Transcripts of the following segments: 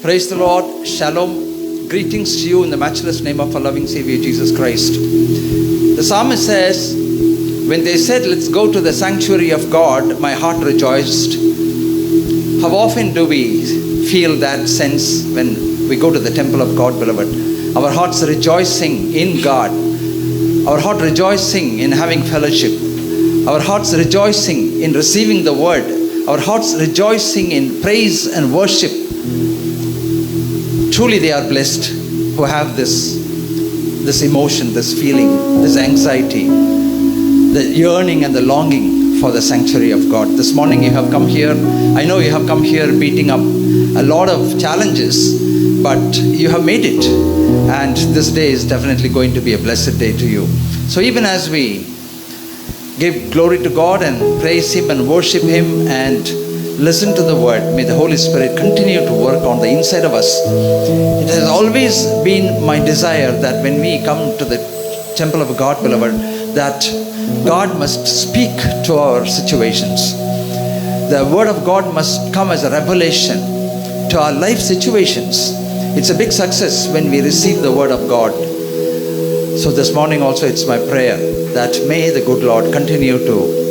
Praise the Lord. Shalom. Greetings to you in the matchless name of our loving Savior Jesus Christ. The psalmist says, when they said, let's go to the sanctuary of God, my heart rejoiced. How often do we feel that sense when we go to the temple of God, beloved? Our hearts rejoicing in God. Our heart rejoicing in having fellowship. Our hearts rejoicing in receiving the word. Our hearts rejoicing in praise and worship. Truly they are blessed who have this emotion, this feeling, this anxiety, the yearning and the longing for the sanctuary of God. This morning you have come here. I know you have come here beating up a lot of challenges, but you have made it. And this day is definitely going to be a blessed day to you. So even as we give glory to God and praise Him and worship Him and listen to the word, may the Holy Spirit continue to work on the inside of us. It has always been my desire that when we come to the temple of God, beloved, that God must speak to our situations. The word of God must come as a revelation to our life situations. It's a big success when we receive the word of God. So this morning also it's my prayer that may the good Lord continue to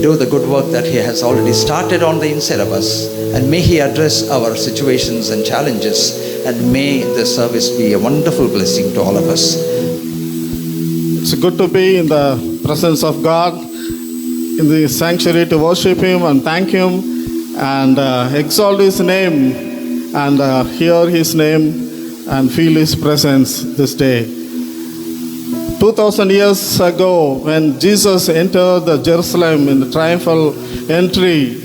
do the good work that He has already started on the inside of us, and may He address our situations and challenges, and may the service be a wonderful blessing to all of us. It's good to be in the presence of God, in the sanctuary, to worship Him and thank Him and exalt His name and hear His name and feel His presence this day. 2000 years ago, when Jesus entered the Jerusalem in the triumphal entry,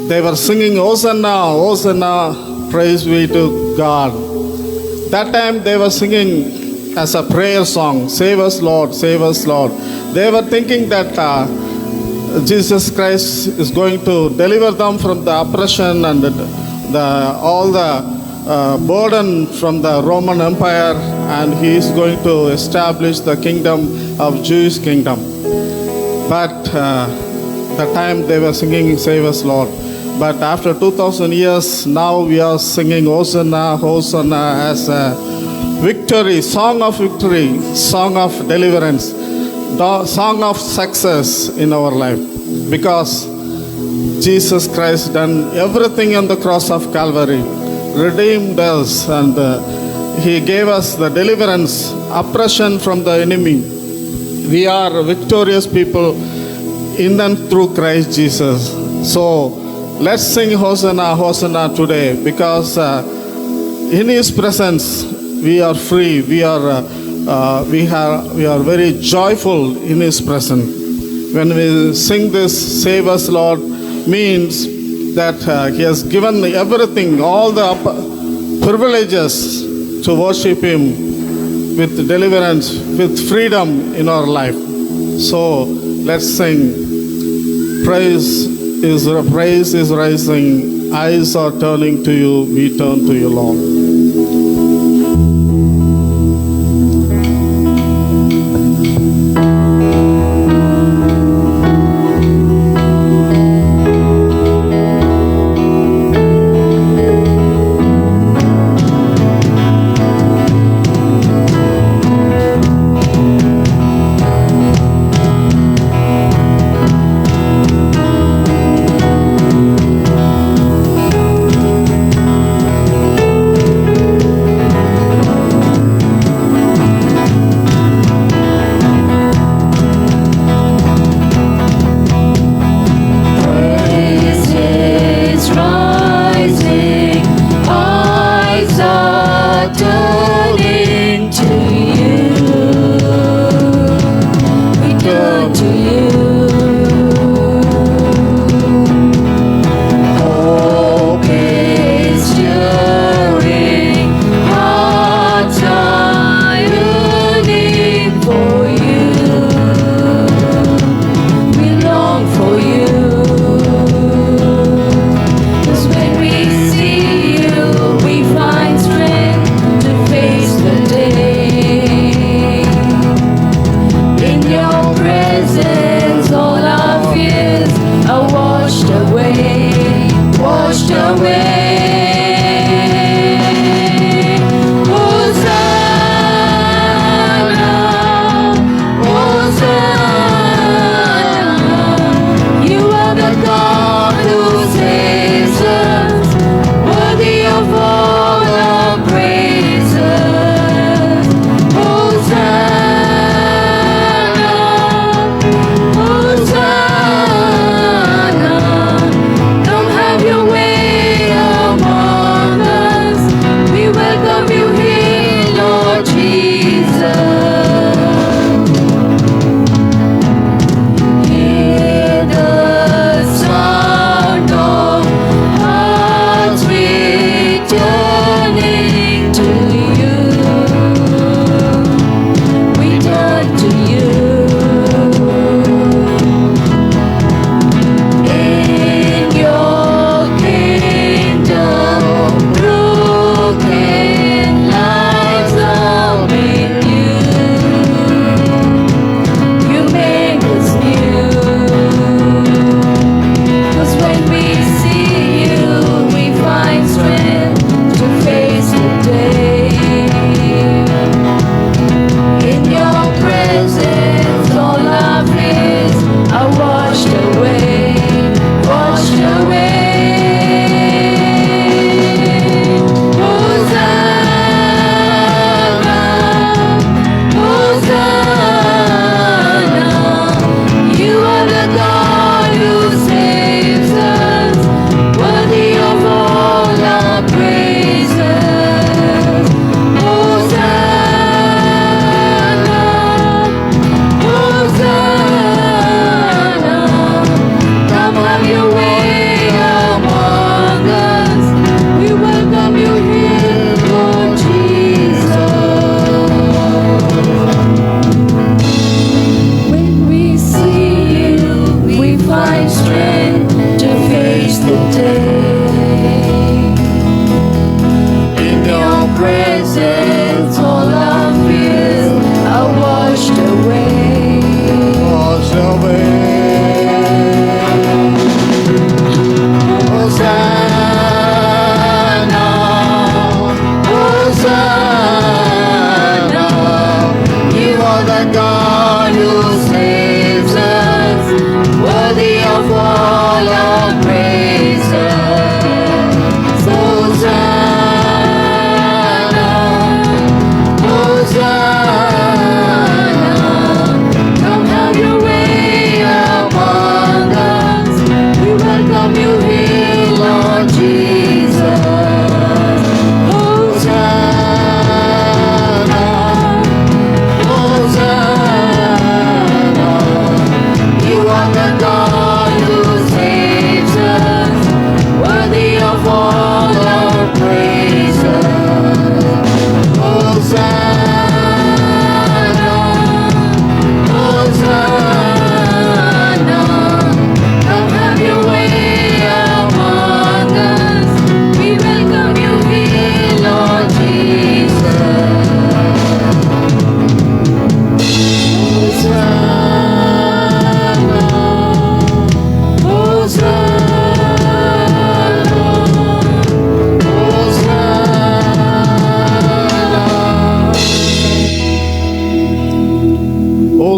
they were singing, Hosanna, Hosanna, praise be to God. That time they were singing as a prayer song, save us Lord, save us Lord. They were thinking that Jesus Christ is going to deliver them from the oppression and all the burden from the Roman Empire, and He is going to establish the kingdom of Jewish kingdom. But the time they were singing, save us Lord. But after 2000 years, now we are singing Hosanna, Hosanna as a victory, song of victory, song of deliverance, song of success in our life. Because Jesus Christ done everything on the cross of Calvary, redeemed us, and He gave us the deliverance, oppression from the enemy. We are victorious people in and through Christ Jesus. So let's sing Hosanna, Hosanna today, because in His presence we are free. We are very joyful in His presence. When we sing this, save us Lord, means that He has given everything, all the privileges to worship Him with deliverance, with freedom in our life. So let's sing. Praise is rising. Eyes are turning to You. We turn to You, Lord.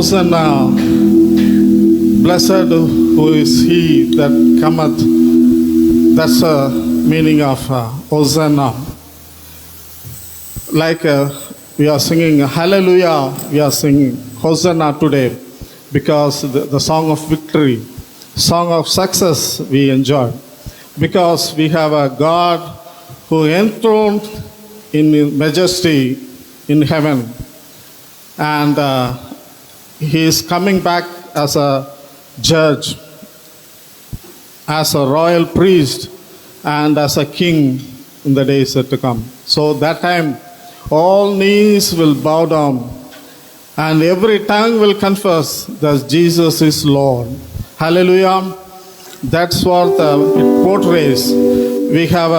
Hosanna, blessed who is he that cometh. That's the meaning of Hosanna. Like we are singing Hallelujah, we are singing Hosanna today because the song of victory, song of success we enjoy. Because we have a God who enthroned in majesty in heaven. And he is coming back as a judge, as a royal priest, and as a king in the days to come. So that time, all knees will bow down, and every tongue will confess that Jesus is Lord. Hallelujah. That's what it portrays. We have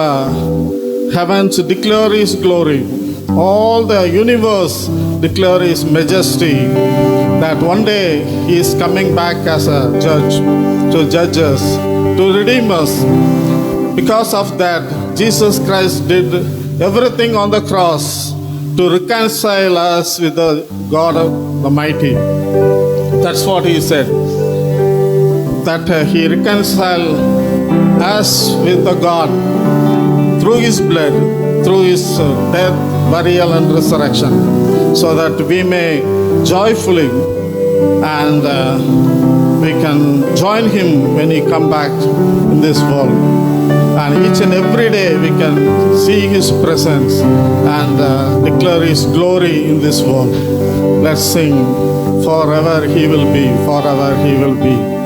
heaven to declare His glory. All the universe declare His majesty. That one day He is coming back as a judge, to judge us, to redeem us. Because of that, Jesus Christ did everything on the cross to reconcile us with the God of the mighty. That's what He said. That He reconciled us with the God through His blood, through His death, burial, and resurrection, so that we may joyfully and we can join Him when He come back in this world. And each and every day we can see His presence and declare His glory in this world. Let's sing, forever He will be, forever He will be.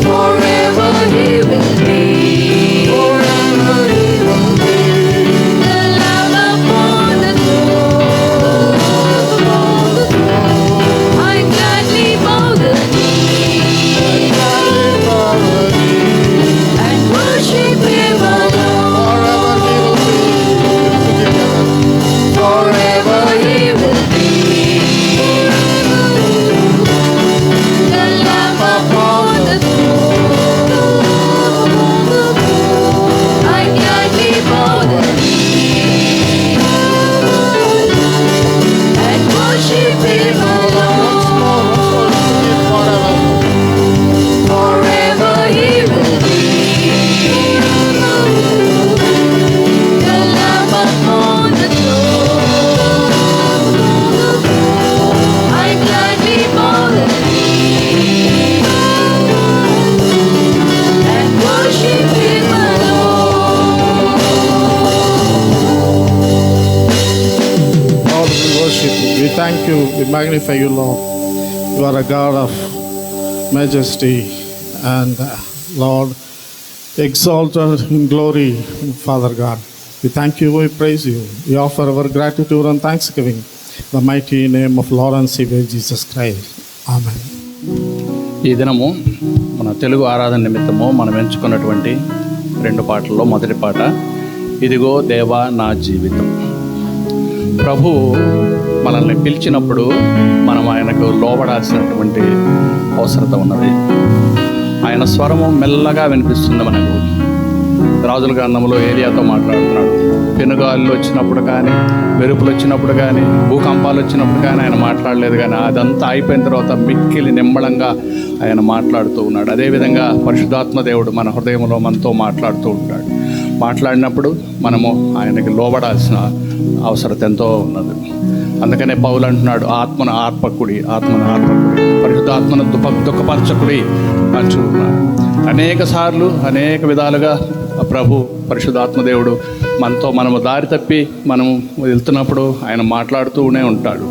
Forever He magnify you, Lord. You are a God of majesty and Lord, exalted in glory, Father God. We thank you, we praise you. We offer our gratitude and thanksgiving in the mighty name of Lord and Savior Jesus Christ. Amen. ఈ దినము మన తెలుగు ఆరాధన నిమిత్తము మనం ఎంచుకున్నటువంటి 2 పాటల్లో మొదటి పాట ఇదిగో దేవా నా జీవితం. ప్రభు మనల్ని పిలిచినప్పుడు మనం ఆయనకు లోబడాల్సినటువంటి అవసరత ఉన్నది. ఆయన స్వరము మెల్లగా వినిపిస్తుంది మనకు. రాజుల గ్రంథంలో ఏలియాతో మాట్లాడుతున్నాడు. పెనుగాలు వచ్చినప్పుడు కానీ, మెరుపులు వచ్చినప్పుడు కానీ, భూకంపాలు వచ్చినప్పుడు కానీ ఆయన మాట్లాడలేదు. కానీ అదంతా అయిపోయిన తర్వాత మిక్కిలి నిమ్మళంగా ఆయన మాట్లాడుతూ ఉన్నాడు. అదేవిధంగా పరిశుద్ధాత్మ దేవుడు మన హృదయంలో మనతో మాట్లాడుతూ ఉంటాడు. మాట్లాడినప్పుడు మనము ఆయనకి లోబడాల్సిన అవసరం ఎంతో ఉన్నది. అందుకనే పౌలు అంటున్నాడు, ఆత్మను ఆర్పకుడి, పరిశుద్ధాత్మను దుఃఖపరచకుడి అంటున్నాడు. అనేక సార్లు అనేక విధాలుగా ప్రభు పరిశుద్ధాత్మదేవుడు మనము దారి తప్పి మనము వెళ్తున్నప్పుడు ఆయన మాట్లాడుతూనే ఉంటాడు.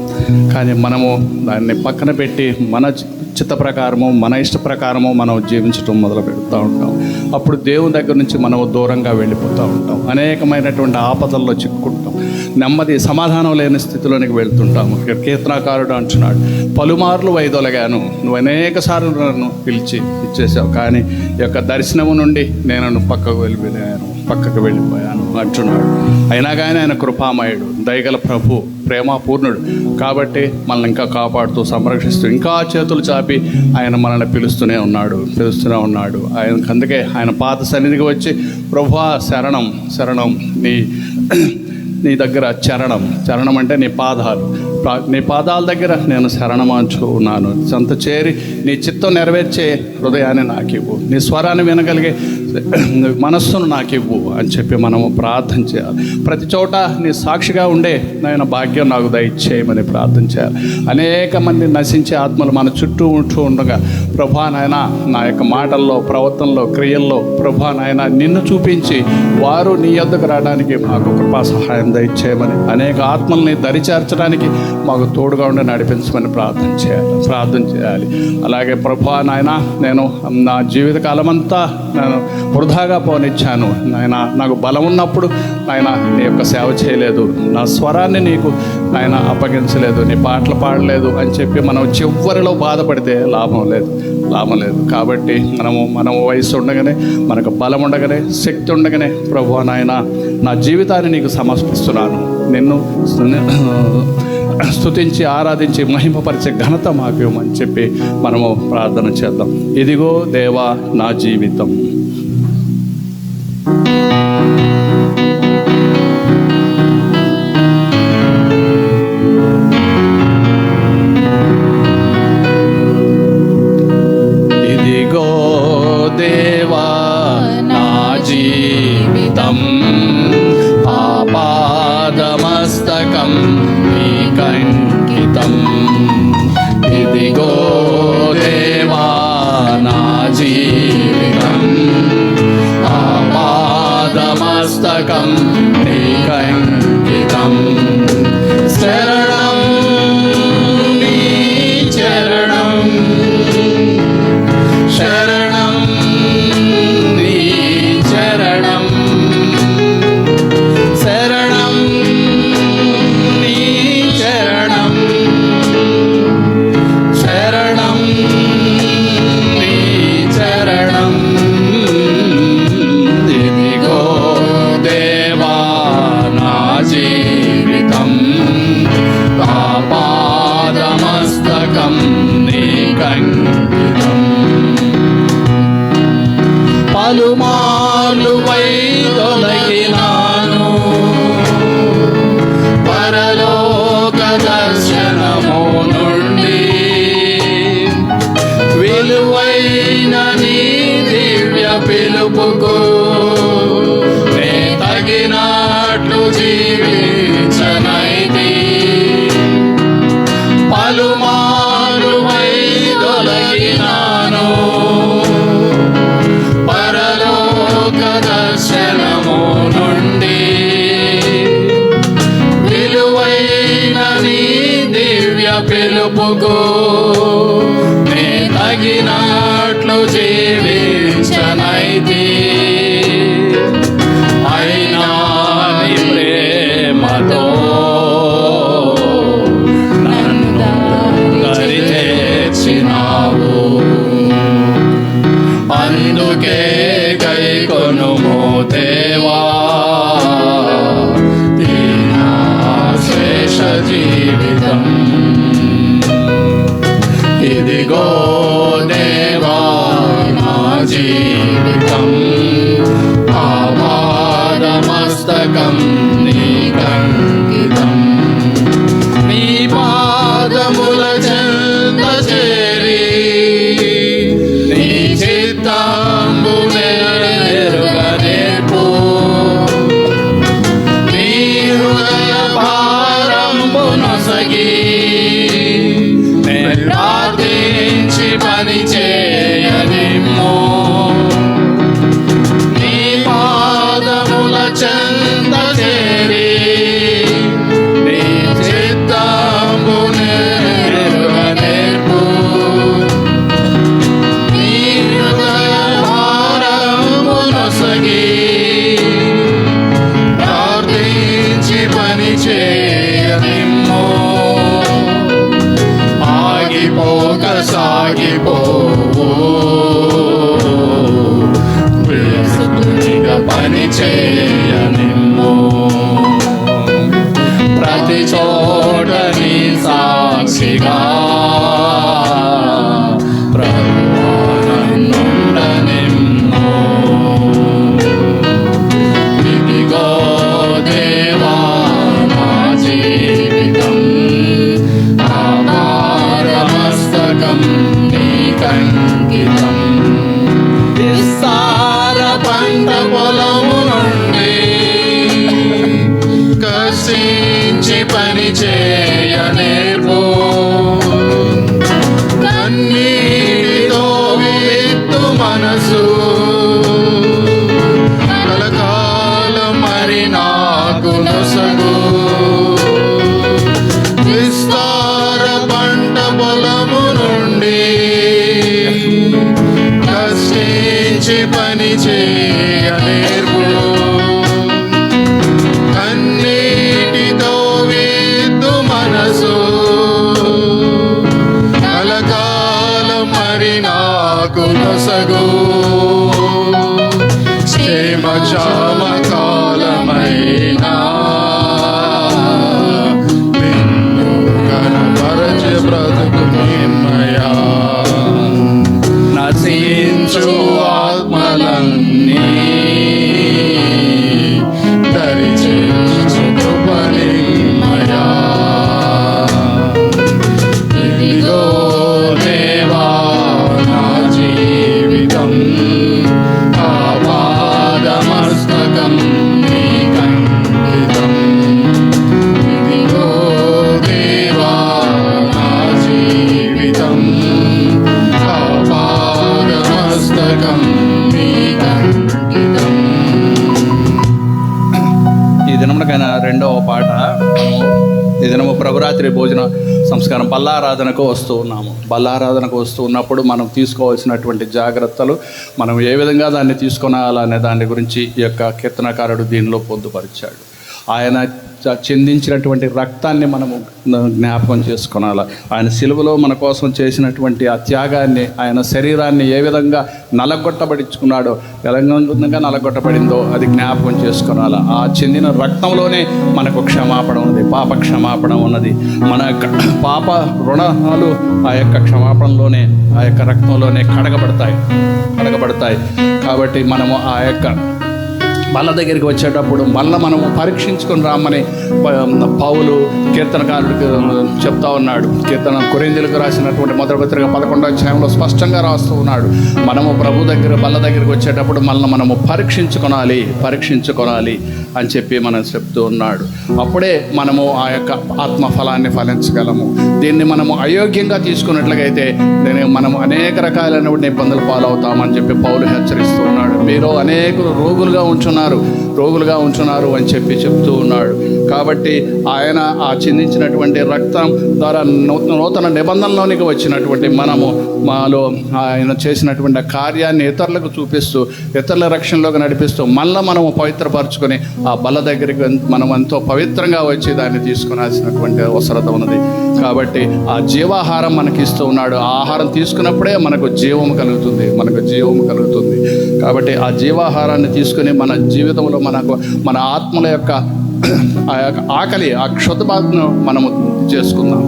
కానీ మనము దాన్ని పక్కన పెట్టి మన చిత్త ప్రకారము, మన ఇష్ట ప్రకారము మనం జీవించడం మొదలు పెడుతూ ఉంటాం. అప్పుడు దేవుని దగ్గర నుంచి మనము దూరంగా వెళ్ళిపోతూ ఉంటాం. అనేకమైనటువంటి ఆపదల్లో చిక్కుంటాం. నెమ్మది సమాధానం లేని స్థితిలోనికి వెళ్తుంటాము. ఇక్కడ కీర్తనాకారుడు అంటున్నాడు, పలుమార్లు వైదొలగాను, నువ్వు అనేక సార్లు నన్ను పిలిచి ఇచ్చేసావు, కానీ ఈ యొక్క దర్శనము నుండి నేను పక్కకు వెళ్ళిపోయాను అంటున్నాడు. అయినా కానీ ఆయన కృపామయుడు, దయగల ప్రభు, ప్రేమపూర్ణుడు. కాబట్టి మనల్ని ఇంకా కాపాడుతూ సంరక్షిస్తూ ఇంకా చేతులు చాపి ఆయన మనల్ని పిలుస్తూనే ఉన్నాడు. ఆయనకు అందుకే ఆయన పాత సన్నిధికి వచ్చి, ప్రభువా శరణం నీ దగ్గర చరణం అంటే నీ పాదాల దగ్గర నేను శరణమాంచు ఉన్నాను. సంత చేరి నీ చిత్తం నెరవేర్చే హృదయాన్ని నాకివ్వు, నీ స్వరాన్ని వినగలిగే మనస్సును నాకివ్వు అని చెప్పి మనము ప్రార్థన చేయాలి. ప్రతి చోట నీ సాక్షిగా ఉండే నాయన భాగ్యం నాకు దయచేయమని ప్రార్థన చేయాలి. అనేక మంది నశించే ఆత్మలు మన చుట్టూ ఉండగా, ప్రభా నాయన నా యొక్క మాటల్లో, ప్రవర్తనలో, క్రియల్లో ప్రభా నాయన నిన్ను చూపించి వారు నీ యొద్దకు రావడానికి మాకు కృపా సహాయం దయచేయమని, అనేక ఆత్మల్ని దరిచేర్చడానికి మాకు తోడుగా ఉండి నడిపించమని ప్రార్థన చేయాలి. అలాగే ప్రభా నాయన నేను నా జీవితకాలం అంతా నేను వృధాగా పోనిచ్చాను నాయన. నాకు బలం ఉన్నప్పుడు నాయన నీ యొక్క సేవ చేయలేదు, నా స్వరాన్ని నీకు నాయన అప్పగించలేదు, నీ పాటలు పాడలేదు అని చెప్పి మనం చివరిలో బాధపడితే లాభం లేదు. కాబట్టి మనము వయసు ఉండగానే, మనకు బలం ఉండగానే, శక్తి ఉండగానే ప్రభువా నాయన నా జీవితాన్ని నీకు సమర్పిస్తున్నాను, నిన్ను స్తుతించి ఆరాధించి మహిమపరిచే ఘనత మాకు ఇవ్వమని చెప్పి మనము ప్రార్థన చేద్దాం. ఇదిగో దేవా నా జీవితం. ఇదిగో దేవా నా జీవితం, ఆపాదమస్తకం నీకంకితం. ఇదిగో దేవా నా జీవితం, ఆపాదమస్తకం నీకంకితం. శరణం నీ చరణం, శరణం నీ చరణం, శరణం నీ చరణం, శరణం నీ చరణం. ఇదిగో దేవా నా జీవితం, ఆపాదమస్తకం నీకంకితం. పలుమార్లు వైదొలగినాను, పరలోక దర్శనము నుండి, విలువైన నీ దివ్య పిలుపుకు నే తగినట్లు జీవించనైతి. పలుమార్లు వైదొలగినాను, పరలోక దర్శనము నుండి, విలువైన నీ దివ్య పిలుపు బ్రతుకు నే తగినట్లు జీవించనైతి, అయినా నీ ప్రేమతో నన్ను దరి చేర్చినావు. అందుకే గైకొనుము దేవా దీనా శేష జీవితం. ఇదిగో దేవా నా జీవితం, ఆపాదమస్తకం నీకంకితం. నీ పాదముల చెంత చేరి నీ చిత్తంబు నెరవేరుగనేర్పు. నీ హృదయ భారంబు నొసగి నే ప్రార్థించి పని చేయనిమ్ము. నీ పాదముల చెంత చేరి నీ చిత్తంబు నెరవేరుగనేర్పు. నీ హృదయ భారము నొసగి ప్రార్థించి పని చేయనిమ్ము. ఆగిపోక సాగిపోవు విసుగునిగా పని చేయనిమ్ము. ప్రతి చోట నీ సాక్షిగా ప్రభువా నన్నుండనిమ్ము. ఇదిగో దేవా నా జీవితం, ఆపాదమస్తకం నీకంకితం. విస్తార పంట పొలము నుండి కసించి పని చేయనేర్పు. కన్నీటితో విత్తు మనసు కలకాలం మరి నాకు నొసగు. విస్తార పంట పొలము నుండి కష్టించి పని చేయనేర్పు. కన్నీటితో విత్తు మనసు కలకాలం మరి నాకు నొసగు. క్షేమ క్షామ కాలమైనా నిన్ను కనపరచే బ్రతుకు నిమ్మయా. నశించు ఆత్మలన్నీ దరిచేర్చు కృప నిమ్మయా. ఇదిగో దేవా నా జీవితం, ఆపాదమస్తకం నీకంకితం. ఇదిగో దేవా నా జీవితం, ఆపాదమస్తకం నీకంకితం. ఈ దినమునకైనా రెండవ పాట. ఈ దినము ప్రభురాత్రి భోజన సంస్కారం బల్లారాధనకు వస్తూ ఉన్నాము. బల్లారాధనకు వస్తూ ఉన్నప్పుడు మనం తీసుకోవాల్సినటువంటి జాగ్రత్తలు, మనం ఏ విధంగా దాన్ని తీసుకొనాలనే దాని గురించి ఈ యొక్క కీర్తనకారుడు దీనిలో పొందుపరిచాడు. ఆయన చెందించినటువంటి రక్తాన్ని మనము జ్ఞాపకం చేసుకొనాలి. ఆయన సిలువలో మన కోసం చేసినటువంటి ఆ త్యాగాన్ని, ఆయన శరీరాన్ని ఏ విధంగా నలగొట్టబడించుకున్నాడో, ఏ విధంగా నలగొట్టబడిందో అది జ్ఞాపకం చేసుకొనాలి. ఆ చెందిన రక్తంలోనే మనకు క్షమాపణ ఉన్నది, పాప క్షమాపణ ఉన్నది. మన యొక్క పాప రుణాలు ఆ యొక్క క్షమాపణలోనే, ఆ యొక్క రక్తంలోనే కడగబడతాయి. కాబట్టి మనము ఆ యొక్క బల్ల దగ్గరికి వచ్చేటప్పుడు మళ్ళీ మనము పరీక్షించుకొని రామని పౌలు కీర్తనకారుడికి చెప్తా ఉన్నాడు. కీర్తన కొరింథీయులకు రాసినటువంటి మొదటి పత్రిక 11వ అధ్యాయంలో స్పష్టంగా రాస్తూ ఉన్నాడు. మనము ప్రభు దగ్గర బల్ల దగ్గరికి వచ్చేటప్పుడు మళ్ళీ మనము పరీక్షించుకోనాలి అని చెప్పి మనం చెప్తూ ఉన్నాడు. అప్పుడే మనము ఆ యొక్క ఆత్మఫలాన్ని ఫలించగలము. దీన్ని మనము అయోగ్యంగా తీసుకున్నట్లయితే మనము అనేక రకాలైనటువంటి ఇబ్బందులు పాలవుతామని చెప్పి పౌలు హెచ్చరిస్తూ ఉన్నాడు. మీరు అనేక రోగులుగా ఉంచున్నారు అని చెప్పి చెప్తూ ఉన్నాడు. కాబట్టి ఆయన ఆ చిందించినటువంటి రక్తం ద్వారా నూతన నిబంధనలోనికి వచ్చినటువంటి మనము మాలో ఆయన చేసినటువంటి ఆ కార్యాన్ని ఇతరులకు చూపిస్తూ ఇతరుల రక్షణలోకి నడిపిస్తూ మళ్ళీ మనము పవిత్రపరచుకొని ఆ బల్ల దగ్గరికి మనం ఎంతో పవిత్రంగా వచ్చి దాన్ని తీసుకునాల్సినటువంటి అవసరత ఉన్నది. కాబట్టి ఆ జీవాహారం మనకి ఇస్తూ ఉన్నాడు. ఆ ఆహారం తీసుకున్నప్పుడే మనకు జీవం కలుగుతుంది. కాబట్టి ఆ జీవాహారాన్ని తీసుకుని మన జీవితంలో మన ఆత్మల యొక్క ఆ యొక్క ఆకలి, ఆ క్షుద్బాధను మనము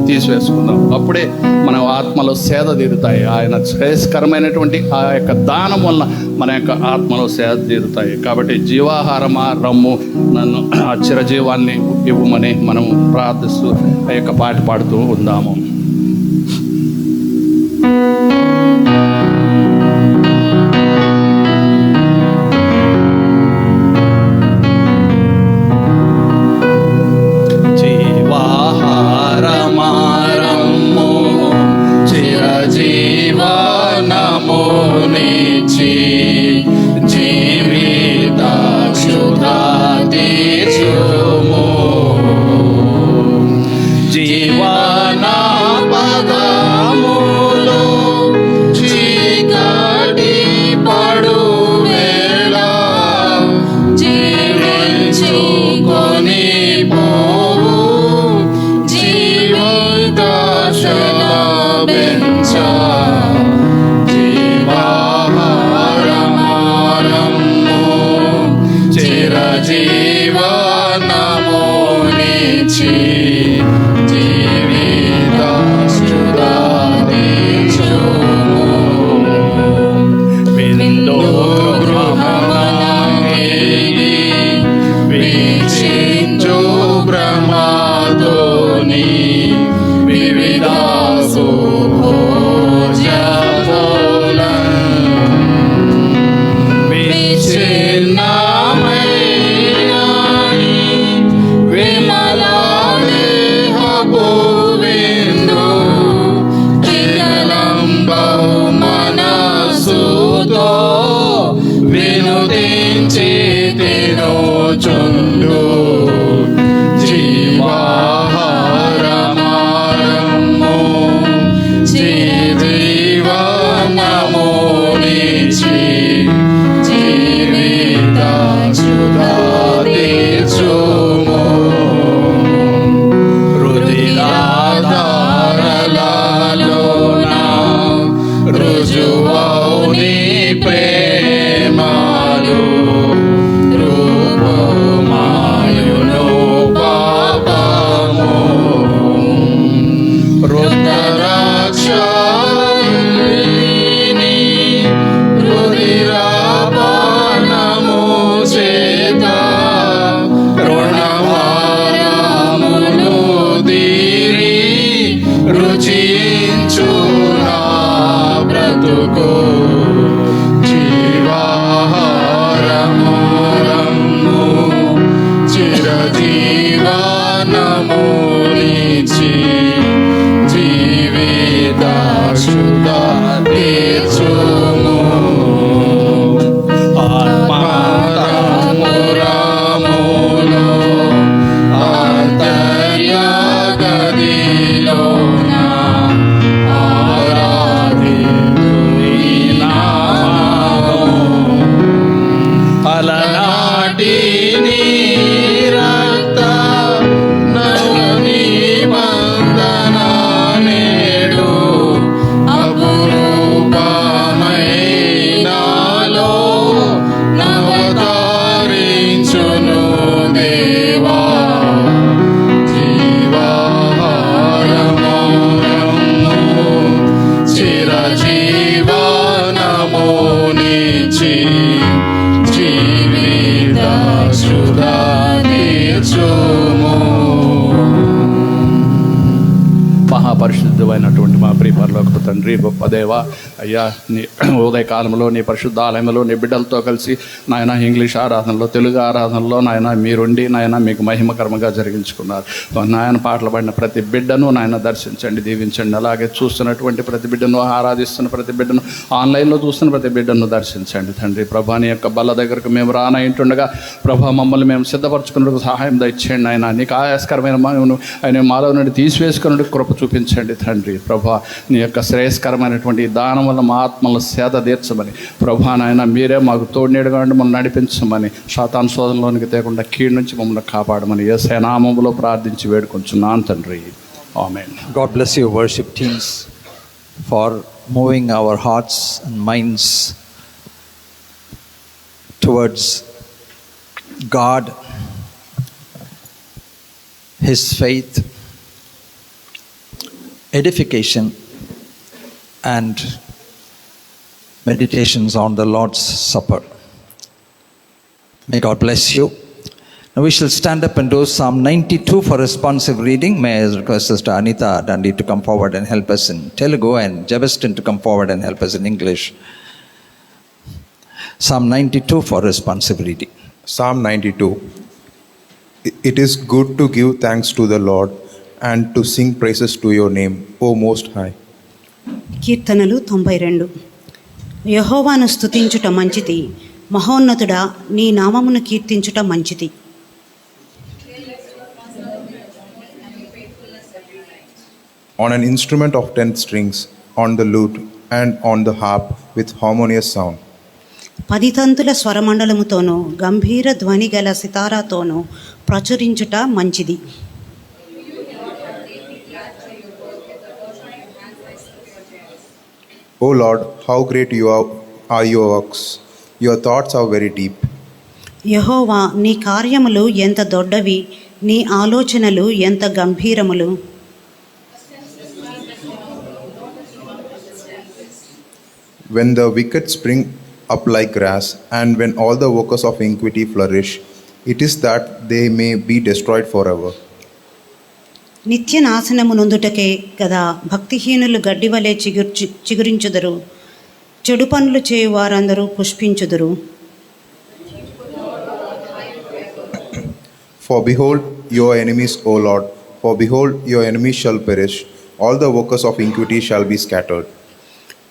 తీసివేసుకుందాం. అప్పుడే మన ఆత్మలో సేద తీరుతాయి. ఆయన శ్రేయస్కరమైనటువంటి ఆ యొక్క దానం వల్ల మన యొక్క ఆత్మలో సేద తీరుతాయి. కాబట్టి జీవాహారమా రమ్ము నన్ను ఆ చిరజీవాన్ని ఇవ్వమని మనము ప్రార్థిస్తూ ఆ యొక్క పాట పాడుతూ ఉందాము. నా ఉన్నటువంటి మా ప్రియ పరలోకపు తండ్రి, గొప్ప దేవ అయ్యా, నీ ఉదయకాలంలో నీ పరిశుద్ధ ఆలయంలో నీ బిడ్డలతో కలిసి నాయన ఇంగ్లీష్ ఆరాధనలో, తెలుగు ఆరాధనలో నాయన మీరుండి నాయన మీకు మహిమకరంగా జరిగించుకున్నారు. నాయన పాటలు పాడిన ప్రతి బిడ్డను నాయన దర్శించండి, దీవించండి. అలాగే చూస్తున్నటువంటి ప్రతి బిడ్డను, ఆరాధిస్తున్న ప్రతి బిడ్డను, ఆన్లైన్లో చూస్తున్న ప్రతి బిడ్డను దర్శించండి తండ్రి. ప్రభా నీ యొక్క బల్ల దగ్గరకు మేము రానయింటుండగా ప్రభా మమ్మల్ని మేము సిద్ధపరచుకున్నకు సహాయం దయచేయండి. ఆయన నీకు ఆయాస్కరమైన ఆయన మాలో నుండి తీసివేసుకున్నట్టు కృప చూపించండి తండ్రి. ప్రభా నీ యొక్క శ్రేయస్కరమైనటువంటి దానం వల్ల మా ఆత్మలను సేద తీర్చమని ప్రభా నాయన మీరే మాకు తోడునీడుగా ఉండి మమ్మల్ని నడిపించమని, సాతాను శోధనలోనికి తేకుండా కీడు నుంచి మమ్మల్ని కాపాడమని యేసయ్య నామములో ప్రార్థించి వేడుకొంచున్నాను తండ్రి. ఆమేన్. God bless you, worship teams, for moving our hearts and minds towards God, His faith, edification, and meditations on the Lord's Supper. May God bless you. Now we shall stand up and do Psalm 92 for responsive reading. May I request Sister Anita Dandi to come forward and help us in Telugu, and Jebestin to come forward and help us in English. Psalm 92 for responsive reading. Psalm 92. It is good to give thanks to the Lord and to sing praises to your name, O Most High. కీర్తనలు 92. యెహోవాను స్తుతించుట మంచిది, మహోన్నతుడా నీ నామమును కీర్తించుట మంచిది. On an instrument of 10 strings, on the lute and on the harp with harmonious sound. 10 తంతుల స్వరమండలముతోనూ గంభీర ధ్వని గల సితారాతోనూ ప్రచురించుట మంచిది. O Lord, how great are your works. Your thoughts are very deep. యెహోవా నీ కార్యములు ఎంత దొడ్డవి, నీ ఆలోచనలు ఎంత గంభీరములు. When the wicked spring up like grass, and when all the workers of iniquity flourish, it is that they may be destroyed forever. నిత్య నాశనము నొందుటకే కదా భక్తిహీనులు గడ్డివలే చిగురించుదురు, చెడు పనులు చేయు వారందరూ పుష్పించుదురు. For behold your enemies, O Lord, for behold your enemies shall perish, all the workers of iniquity shall be scattered.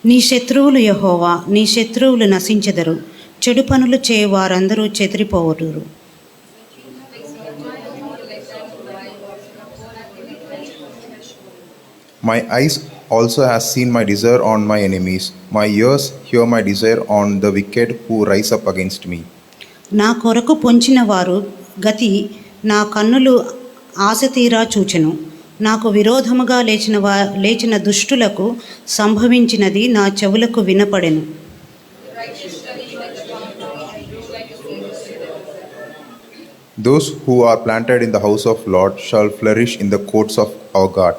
నీ శత్రువులు యెహోవా, నీ శత్రువులు నశించెదరు, చెడు పనులు చేయు వారందరూ చెదిరిపోవుదురు. My eyes also has seen my desire on my enemies, my ears hear my desire on the wicked who rise up against me. నా కొరకు పొంచిన వారు గతి నా కన్నులు ఆశ తీరా చూచెను. నాకు విరోధముగా లేచిన దుష్టులకు సంభవించినది నా చెవులకు వినపడెను. Those who are planted in the house of Lord shall flourish in the courts of our God.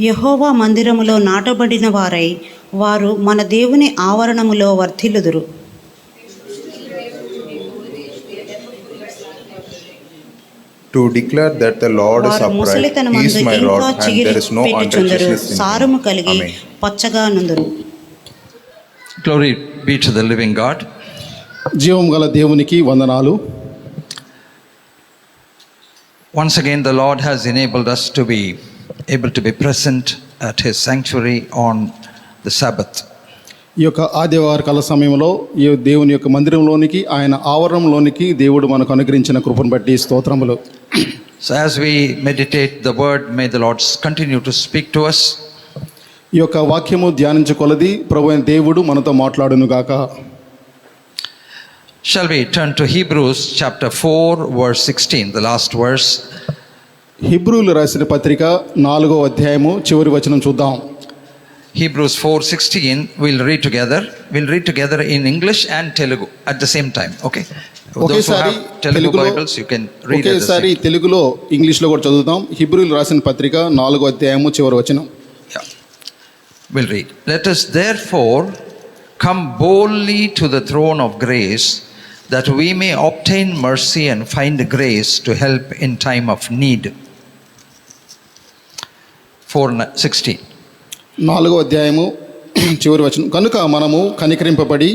యెహోవా మందిరములో నాటబడిన వారై వారు మన దేవుని ఆవరణములో వర్ధిల్లుదురు. To declare that the Lord is వారు upright, He ముసలితనమందు is my ఇంకా rod, and there is no చిగిరిపెట్టుచుందురు, unrighteousness in సారము Him. కలిగి Amen. పచ్చగా నుందురు. Glory be to the living God. జీవం గల దేవునికి వందనాలు. Once again, the Lord has enabled us to be able to be present at His sanctuary on the Sabbath. ఈ యొక్క ఆదివార కాల సమయంలో ఈ దేవుని యొక్క మందిరంలోనికి, ఆయన ఆవరణంలోనికి దేవుడు మనకు అనుగ్రహించిన కృపను బట్టి స్తోత్రములు. So as we meditate the word, may the Lord continue to speak to us. ఈ యొక్క వాక్యము ధ్యానించుకొలది ప్రభు అయిన దేవుడు మనతో మాట్లాడును గాక. Shall we turn to Hebrews chapter 4 verse 16, the last verse. హిబ్రూలు రాసిన పత్రిక 4వ అధ్యాయము చివరి వచనం చూద్దాం. Hebrews 4:16 we'll read together. We'll read together in English and Telugu at the same time, okay? Those who ఒకేసారి have Telugu Bibles, you can read at the ఒకేసారి same time. తెలుగులో ఇంగ్లీష్లో కూడా చదువుతాం. హిబ్రూలు రాసిన పత్రిక 4వ అధ్యాయము చివరి వచనం. Yeah. We'll read. Let us therefore come boldly to the throne of grace, that we may obtain mercy and find grace to help in time of need. 4:16. 4వ అధ్యాయము చివరి వచనం. కనుక మనము కనికరింపబడి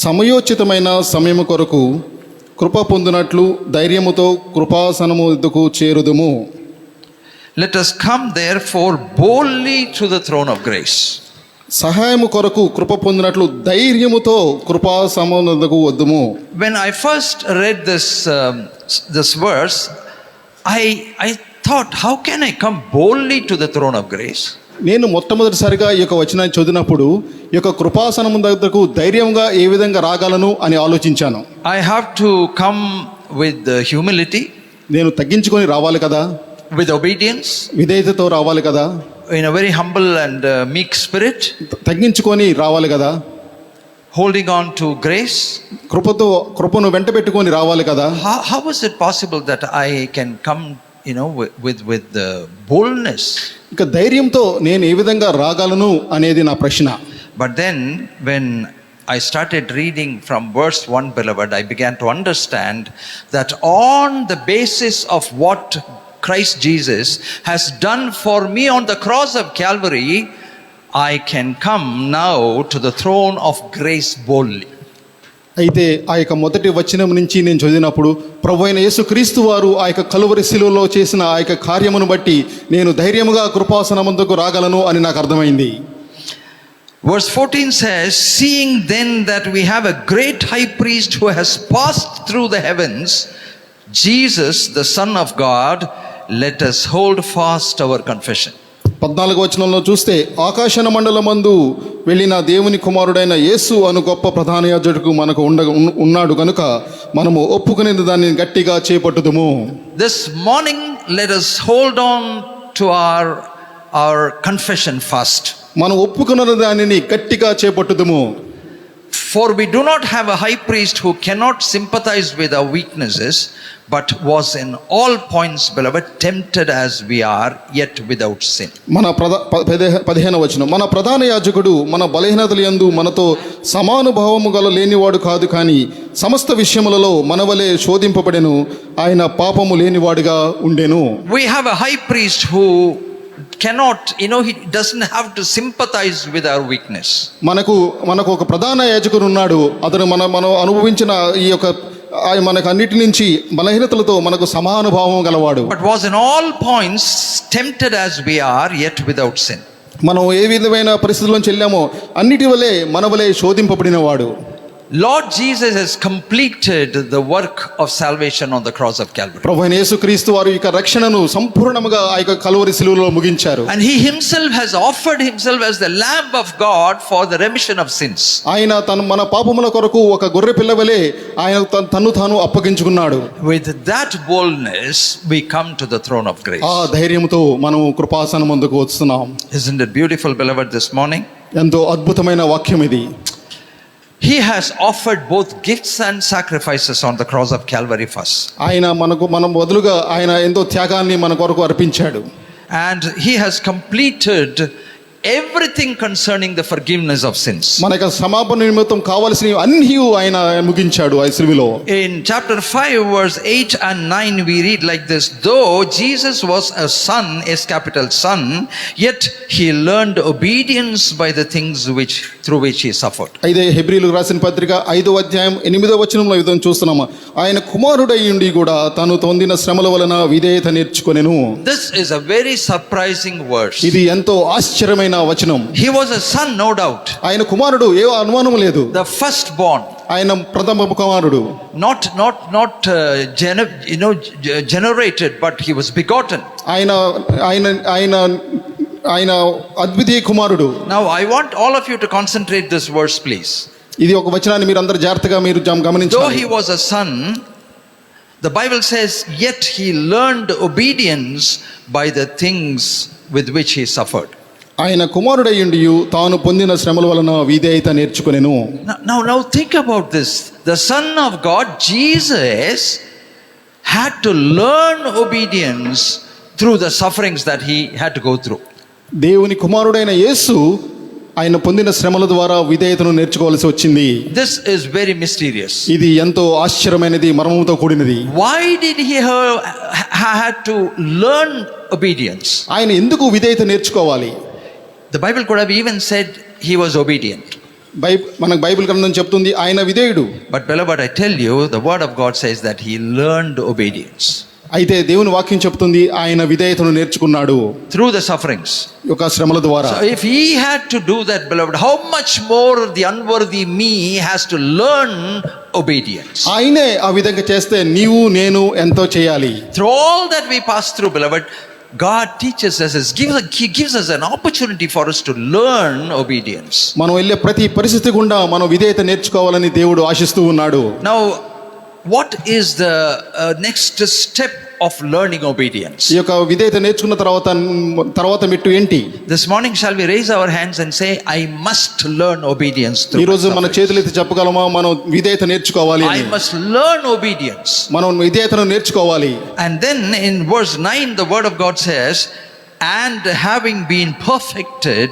సమయోచితమైన సమయము కొరకు కృప పొందినట్లు ధైర్యముతో కృపాసనము ఎద్దుకు చేరుదుము. Let us come therefore boldly to the throne of grace. సహాయము కొరకు కృప పొందినట్లు ధైర్యముతో కృపాసనమునకు వద్దుము. When I first read this verse, I thought, how can I come boldly to the throne of grace? నేను మొట్టమొదటిసారిగా ఈ యొక్క వచనాన్ని చదివినప్పుడు ఈ యొక్క కృపాసనము దగ్గరకు ధైర్యంగా ఏ విధంగా రాగలను అని ఆలోచించాను. I have to come with humility, నేను తగ్గించుకొని రావాలి కదా, with obedience, విధేయతతో రావాలి కదా, in a very humble and meek spirit, తగ్గించుకొని రావాలి కదా, holding on to grace. కృపను వెంట పెట్టుకొని రావాలి కదా. How is it possible that I can come, with boldness? ఇక ధైర్యంతో నేను ఏ విధంగా రాగలను అనేది నా ప్రశ్న. But then when I started reading from verse 1, beloved, I began to understand that on the basis of what Christ Jesus has done for me on the cross of Calvary, I can come now to the throne of grace boldly. అయితే ఆ యొక్క మొదటి వచనం నుంచి నేను చదివినప్పుడు ప్రభు అయిన యేసుక్రీస్తు వారు ఆ యొక్క కలువరి శిలువలో చేసిన ఆ యొక్క కార్యమును బట్టి నేను ధైర్యముగా కృపాసనమందుకు రాగలను అని నాకు అర్థమైంది. Verse 14 says, seeing then that we have a great high priest who has passed through the heavens, Jesus, the Son of God, let us hold fast our confession. 14వ వచనంలో చూస్తే ఆకాశన మండలమందు వెళ్ళిన దేవుని కుమారుడైన యేసు అను గొప్ప ప్రధాన యాజకుడు మనకు ఉన్నాడు కనుక మనము ఒప్పుకునే దాన్ని గట్టిగా చేపట్టుదుము. This morning let us hold on to our confession fast. మనం ఒప్పుకున్న దానిని గట్టిగా చేపట్టుదుము. For we do not have a high priest who cannot sympathize with our weaknesses, but was in all points, beloved, tempted as we are, yet without sin. మన 15వ వచనం, మన ప్రధాన యాజకుడు మన బలహీనతల యందు మనతో సమానుభావము గల లేనివాడు కాదు, కానీ సమస్త విషయములలో మనవలే శోధింపబడెను, ఆయన పాపము లేనివాడుగా ఉండెను. We have a high priest who cannot, he doesn't have to sympathize with our weakness. మనకు ఒక ప్రధాన యాజకుడు ఉన్నాడు. అతను మనం అనుభవించిన ఈ యొక్క మనకు అన్నిటి నుంచి బలహీనతలతో మనకు సమానుభావం గలవాడు. But was in all points tempted as we are, yet without sin. మనం ఏ విధమైన పరిస్థితుల్లోంచి వెళ్ళామో అన్నిటి వలె మనవలే శోధింపబడినవాడు. Lord Jesus has completed the work of salvation on the cross of Calvary. ప్రభువైన యేసుక్రీస్తు వారు ఈ రక్షణను సంపూర్ణంగా ఆ యొక్క కలువరి శిలువలో ముగించారు. And he himself has offered himself as the lamb of God for the remission of sins. ఆయన మన పాపముల కొరకు ఒక గొర్రె పిల్ల వలె ఆయన తన్ను తాను అప్పగించుకున్నాడు. With that boldness we come to the throne of grace. ఆ ధైర్యముతో మనం కృపాసనం ముందుకు వస్తున్నాం. Isn't it beautiful, beloved, this morning? ఎంతో అద్భుతమైన వాక్యం ఇది. He has offered both gifts and sacrifices on the cross of Calvary first. మనం బదులుగా ఆయన ఎంతో త్యాగాన్ని మన కొరకు అర్పించాడు. And he has completed everything concerning the forgiveness of sins. మనకు క్షమాపణ నిమిత్తం కావాల్సినవి అన్నీ ఆయన ముగించాడు ఆ శిలువలో. In chapter 5 verse 8 and 9 we read like this, though Jesus was a son, a capital son, yet he learned obedience by the things through which he suffered. అయితే హెబ్రీయులకు రాసిన పత్రిక 5వ అధ్యాయం 8వ వచనంలో ఇదం చూస్తున్నాము. ఆయన కుమారుడై ఉండి కూడా తాను పొందిన శ్రమల వలన విధేయత నేర్చుకొనెను. This is a very surprising verse. ఇది ఎంతో ఆశ్చర్యమైన వచనం. He was a son, no doubt. ఆయన కుమారుడు, ఏ అనుమానం లేదు. The firstborn. ఆయన ప్రథమ కుమారుడు. Not generated, but he was begotten. ఆయన అద్వితీయ కుమారుడు. Now I want all of you to concentrate this verse, please. ఇది ఒక వచనాన్ని మీరు అందరూ జాగ్రత్తగా మీరు గమనించాలి. Though he was a son, the Bible says, yet he learned obedience by the things with which he suffered. ఆయన కుమారుడై ఉండి తాను పొందిన శ్రమల వలన విధేయత నేర్చుకొనెను. Now think about this. The Son of God, Jesus, had to learn obedience through the sufferings that he had to go through. దేవుని కుమారుడైన యేసు ఆయన పొందిన శ్రమల ద్వారా విధేయతను నేర్చుకోవాల్సి వచ్చింది. This is very mysterious. ఇది ఎంతో ఆశ్చర్యమైనది, మర్మముతో కూడినది. Why did he had to learn obedience? ఆయన ఎందుకు విధేయత నేర్చుకోవాలి? The Bible could have even said he was obedient. మనకు బైబిల్ గ్రంథం చెప్తుంది ఆయన విధేయుడు. But beloved, I tell you, the word of God says that he learned obedience. అయితే దేవుని వాక్యం చెప్తుంది ఆయన విధేయతను నేర్చుకున్నాడు through the sufferings. యొక్క శ్రమల ద్వారా. So if he had to do that, beloved, how much more the unworthy me has to learn obedience. ఆయనే ఆ విధంగా చేస్తే నీవు నేను ఎంతో చేయాలి. Through all that we pass through, beloved, God teaches us, he gives us an opportunity for us to learn obedience. మనం వెళ్ళే ప్రతి పరిస్థితి గుండా మనం విధేయత నేర్చుకోవాలని దేవుడు ఆశిస్తూ ఉన్నాడు. Now, what is the next step of learning obedience? ఈ యొక్క విధేయత నేర్చుకున్న తర్వాత మెట్టు ఏంటి? This morning shall we raise our hands and say, I must learn obedience through ఈ రోజు మన చేతులెత్తి చెప్పగలమా మనం విధేయత నేర్చుకోవాలి I అని? must learn obedience. మనం విధేయతను నేర్చుకోవాలి. And then in verse 9 the word of God says, and having been perfected,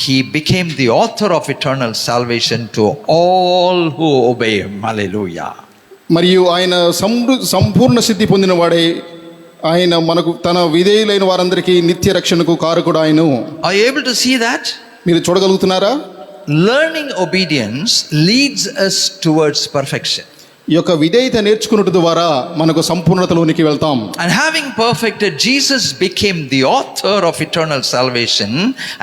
he became the author of eternal salvation to all who obey him. Hallelujah. మరియు ఆయన సంపూర్ణ సిద్ధి పొందిన వాడే ఆయన మనకు తన విధేయులైన వారందరికీ నిత్య రక్షణకు కారకుడు ఆయన. Are you able to see that? మీరు చూడగలుగుతున్నారా? Learning obedience leads us towards perfection. ఈ యొక్క విధేయత నేర్చుకున్నట్టు ద్వారా మనకు సంపూర్ణతలోనికి వెళ్తాం. And having perfected, Jesus became the author of eternal salvation,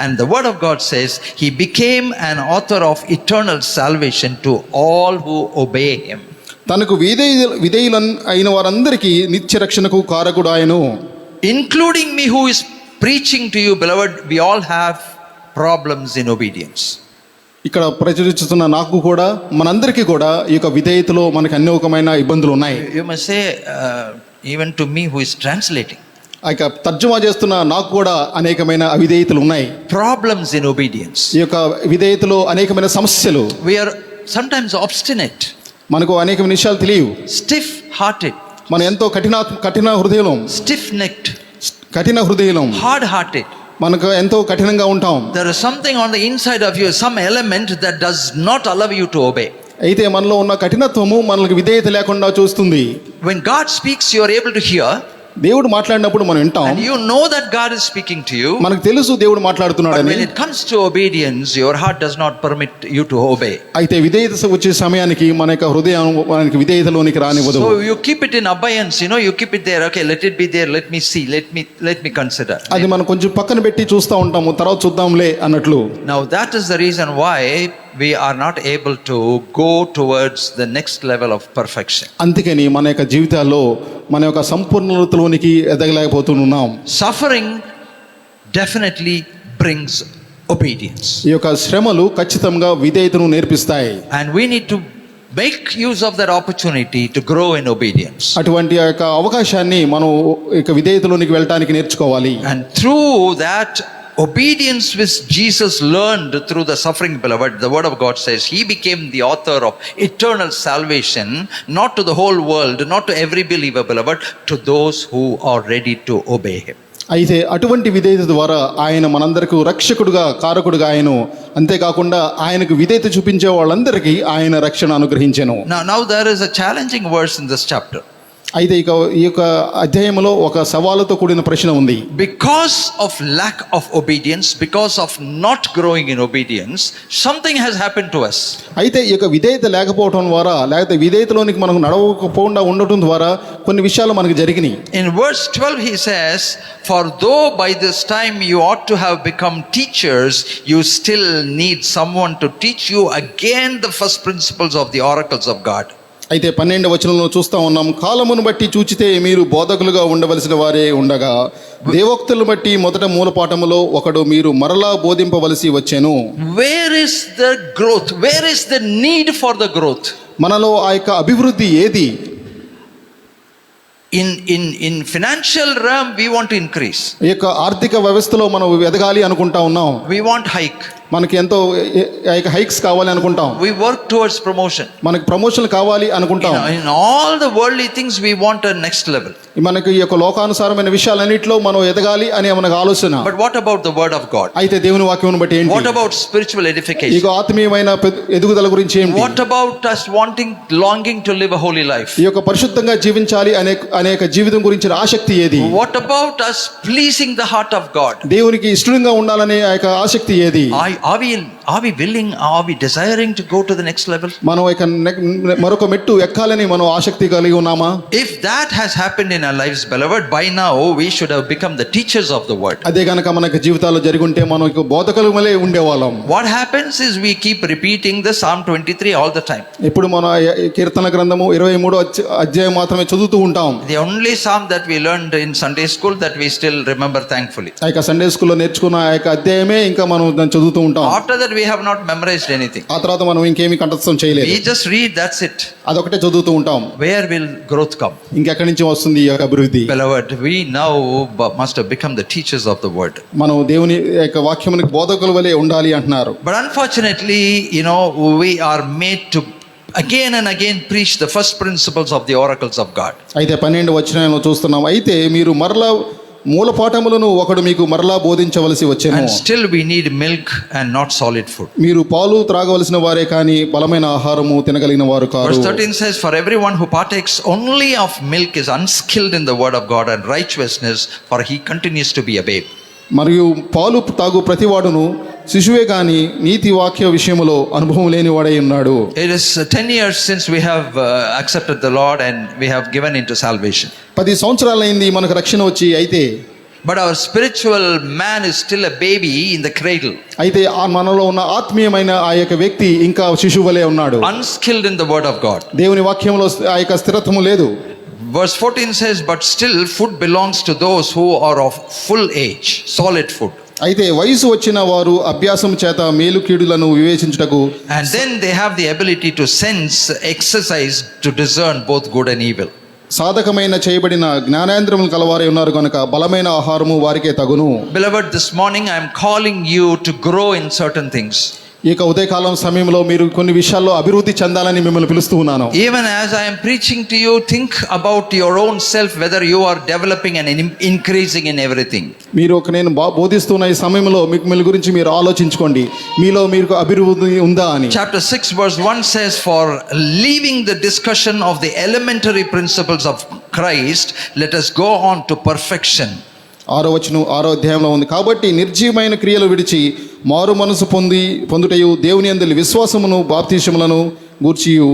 and the word of God says he became an author of eternal salvation to all who obey him. తనకు విధేయులు అయిన వారందరికీ నిత్య రక్షణకు కారకుడు ఆయను. Including me who is preaching to you, beloved, we all have problems in obedience. ఇక్కడ ప్రచురిస్తున్న నాకు కూడా మనందరికీ కూడా ఈ యొక్క విధేయతలో మనకు అనేకమైన ఇబ్బందులు ఉన్నాయి. You must say, even to me who is translating. ఆ యొక్క తర్జుమా చేస్తున్న నాకు కూడా అనేకమైన అవిధేయతలు ఉన్నాయి. Problems in obedience. ఈ యొక్క విధేయతలో అనేకమైన సమస్యలు. We are sometimes obstinate. మనకు అనేక విషయాలు తెలియవు. Stiff hearted. మనం ఎంతో కఠిన హృదయం. Stiff necked. కఠిన హృదయం. Hard hearted. మనకు ఎంతో కఠినంగా ఉంటాం. There is something on the inside of you, some element that does not allow you to obey. అయితే మనలో ఉన్న కఠినత్వము మనకు విధేయత లేకుండా చూస్తుంది. When God speaks, you are able to hear. దేవుడు మాట్లాడినప్పుడు మనం వింటాం. And you know that God is speaking to you. మనకు తెలుసు దేవుడు మాట్లాడుతున్నాడని. But when it comes to obedience, your heart does not permit you to obey. అయితే విధేయత వచ్చే సమయానికి మన యొక్క హృదయం మనకి విధేయతలోనికి రానివ్వదు. So you keep it in abeyance, you keep it there. Okay, let it be there. Let me see. Let me consider. అది మనం కొంచెం పక్కన పెట్టి చూస్తూ ఉంటాము, తర్వాత చూద్దాంలే అన్నట్లు. Now that is the reason why we are not able to go towards the next level of perfection. అందుకని మన యొక్క జీవితాల్లో మన యొక్క సంపూర్ణతలోనికి ఎదగలేకపోతున్నాం. Suffering definitely brings obedience. ఈ యొక్క శ్రమలు ఖచ్చితంగా విధేయతను నేర్పిస్తాయి. And we need to make use of that opportunity to grow in obedience. అటువంటి యొక్క అవకాశాన్ని మనం ఇక విధేయతలోనికి వెళ్ళడానికి నేర్చుకోవాలి. And through that obedience which Jesus learned through the suffering, beloved, the word of God says he became the author of eternal salvation, not to the whole world, not to every believer, beloved, to those who are ready to obey him. అయితే అటువంటి విధేయత ద్వారా ఆయన మనందరికీ రక్షకుడుగా కారకుడుగా ఆయన, అంతేకాకుండా ఆయనకు విధేయత చూపించే వాళ్ళందరికీ ఆయన రక్షణ అనుగ్రహించెను. Now there is a challenging verse in this chapter. అయితే ఈ యొక్క అధ్యాయంలో ఒక సవాలుతో కూడిన ప్రశ్న ఉంది. Because of lack of obedience, because of not growing in obedience, something has happened to us. అయితే ఈ యొక్క విధేయత లేకపోవడం ద్వారా, లేకపోతే విధేయతలోనికి మనకు నడవకపోకుండా ఉండటం ద్వారా కొన్ని విషయాలు మనకు జరిగినాయి. In verse 12 he says, for though by this time you ought to have become teachers, you still need someone to teach you again the first principles of the oracles of God. అయితే 12వ వచనంలో చూస్తా ఉన్నాం, కాలమును బట్టి చూచితే మీరు బోధకులుగా ఉండవలసిన వారే ఉండగా దేవోక్తులను బట్టి మొదట మూలపాఠములో ఒకడు మీరు మరలా బోధింపవలసి వచ్చెను. Where is the growth? Where is the need for the growth? మనలో ఆ యొక్క అభివృద్ధి ఏది? In financial realm we want to increase. ఈ యొక్క ఆర్థిక వ్యవస్థలో మనం ఎదగాలి అనుకుంటా ఉన్నాం. We want hike. మనకి ఎంతో హైక్స్ కావాలి అనుకుంటాం, We work towards promotion. మనకి ప్రమోషన్లు కావాలి అనుకుంటాం. In all the worldly things, we want a next level. మనకి ఈ యొక్క లోకానుసారమైన విషయాలన్నింటిలో మనం ఎదగాలి అనే మనకు ఆలోచన. But what about the word of God? అయితే దేవుని వాక్యం బట్టి ఏంటి? What about spiritual edification? ఇక ఆత్మీయమైన ఎదుగుదల గురించి ఏంటి? What about us longing to live a holy life? ఈ యొక్క పరిశుద్ధంగా జీవించాలి అనేక జీవితం గురించిన ఆసక్తి ఏది? What about us pleasing the heart of God? దేవునికి ఇష్టంగా ఉండాలనే ఆ యొక్క ఆసక్తి ఏది? Are we willing, are we desiring to go to the next level? మనం ఇక మరొక మెట్టు ఎక్కాలని మనం ఆసక్తి కలిగి ఉన్నామా? If that has happened in our lives, beloved, by now we should have become the teachers of the word. అదే గనక మనకు జీవితాల్లో జరిగి ఉంటే మనం ఇక బోధకులమలే ఉండేవాళ్ళం. What happens is we keep repeating the Psalm 23 all the time. ఇప్పుడు మన కీర్తన గ్రంథము 23 అధ్యాయం మాత్రమే చదువుతూ ఉంటాం. The only psalm that we learned in Sunday school that we still remember, thankfully. ఆ యొక్క సండే స్కూల్లో నేర్చుకున్న ఆ యొక్క అధ్యాయమే ఇంకా మనం దాన్ని చదువుతూ ఉంటాం. After that we have not memorized anything. ఆ తర్వాత మనం ఇంకేమీ కంఠస్థం చేయలేదు. We just read, that's it. అదొకటే చదువుతూ ఉంటాం. Where will growth come? ఇంకెక్కడి నుంచి వస్తుంది ఈ యొక్క అభివృద్ధి? Beloved, we now must have become the teachers of the word. మనం దేవుని యొక్క వాక్యమునికి బోధకుల వలె ఉండాలి అంటున్నారు. But unfortunately, we are made to again and again preach the first principles of the oracles of God. అయితే 12 వచనంలో చూస్తున్నాం, అయితే మీరు మరలా మూల పాఠములను ఒకడు మీకు మరలా బోధించవలసి వచ్చెను. And still we need milk and not solid food. మీరు పాలు త్రాగవలసిన వారే కానీ బలమైన ఆహారము తినగలిగిన వారు car. Verse 13 says, for everyone who partakes only of milk is unskilled in the word of God and righteousness, for he continues to be a babe. మరియు పాలు తాగు ప్రతివాడును శిశువే గాని నీతి వాక్య విషయములో అనుభవం లేని వాడై ఉన్నాడు. It is 10 years since we have accepted the Lord and we have given into salvation. 10 సంవత్సరాలైంది మనకు రక్షణ వచ్చి, అయితే But our spiritual man is still a baby in the cradle. అయితే ఆ మనలో ఉన్న ఆత్మీయమైన ఆ యొక్క వ్యక్తి ఇంకా శిశువులే ఉన్నాడు. Unskilled in the word of God. దేవుని వాక్యంలో ఆ యొక్క స్థిరత్వము లేదు. Verse 14 says, but still food belongs to those who are of full age, solid food. అయితే వయసు వచ్చిన వారు అభ్యాసం చేత మేలు కీడులను వివేచించుటకు, And then they have the ability to sense, exercise, to discern both good and evil. సాధకమైన చేయబడిన జ్ఞానేంద్రములు కలవారై ఉన్నారు కనుక బలమైన ఆహారము వారికే తగును. Beloved, this morning I am calling you to grow in certain things. ఈ యొక్క ఉదయకాలం సమయంలో మీరు కొన్ని విషయాల్లో అభివృద్ధి చెందాలని మిమ్మల్ని పిలుస్తూ ఉన్నాను. Even as I am preaching to you, think about your own self, whether you are developing and increasing in everything. మీరు నేను బోధిస్తున్న ఈ సమయంలో మిమ్మల్ని గురించి మీరు ఆలోచించుకోండి, మీలో మీకు అభివృద్ధి ఉందా అని. Chapter 6 verse 1 says, for leaving the discussion of the elementary principles of Christ, let us go on to perfection. 6వ వచనం 6వ అధ్యాయంలో ఉంది, కాబట్టి నిర్జీవమైన క్రియలు విడిచి మారు మనసు పొందుటయు దేవుని యందు విశ్వాసమును బాప్తిసములను గూర్చియు.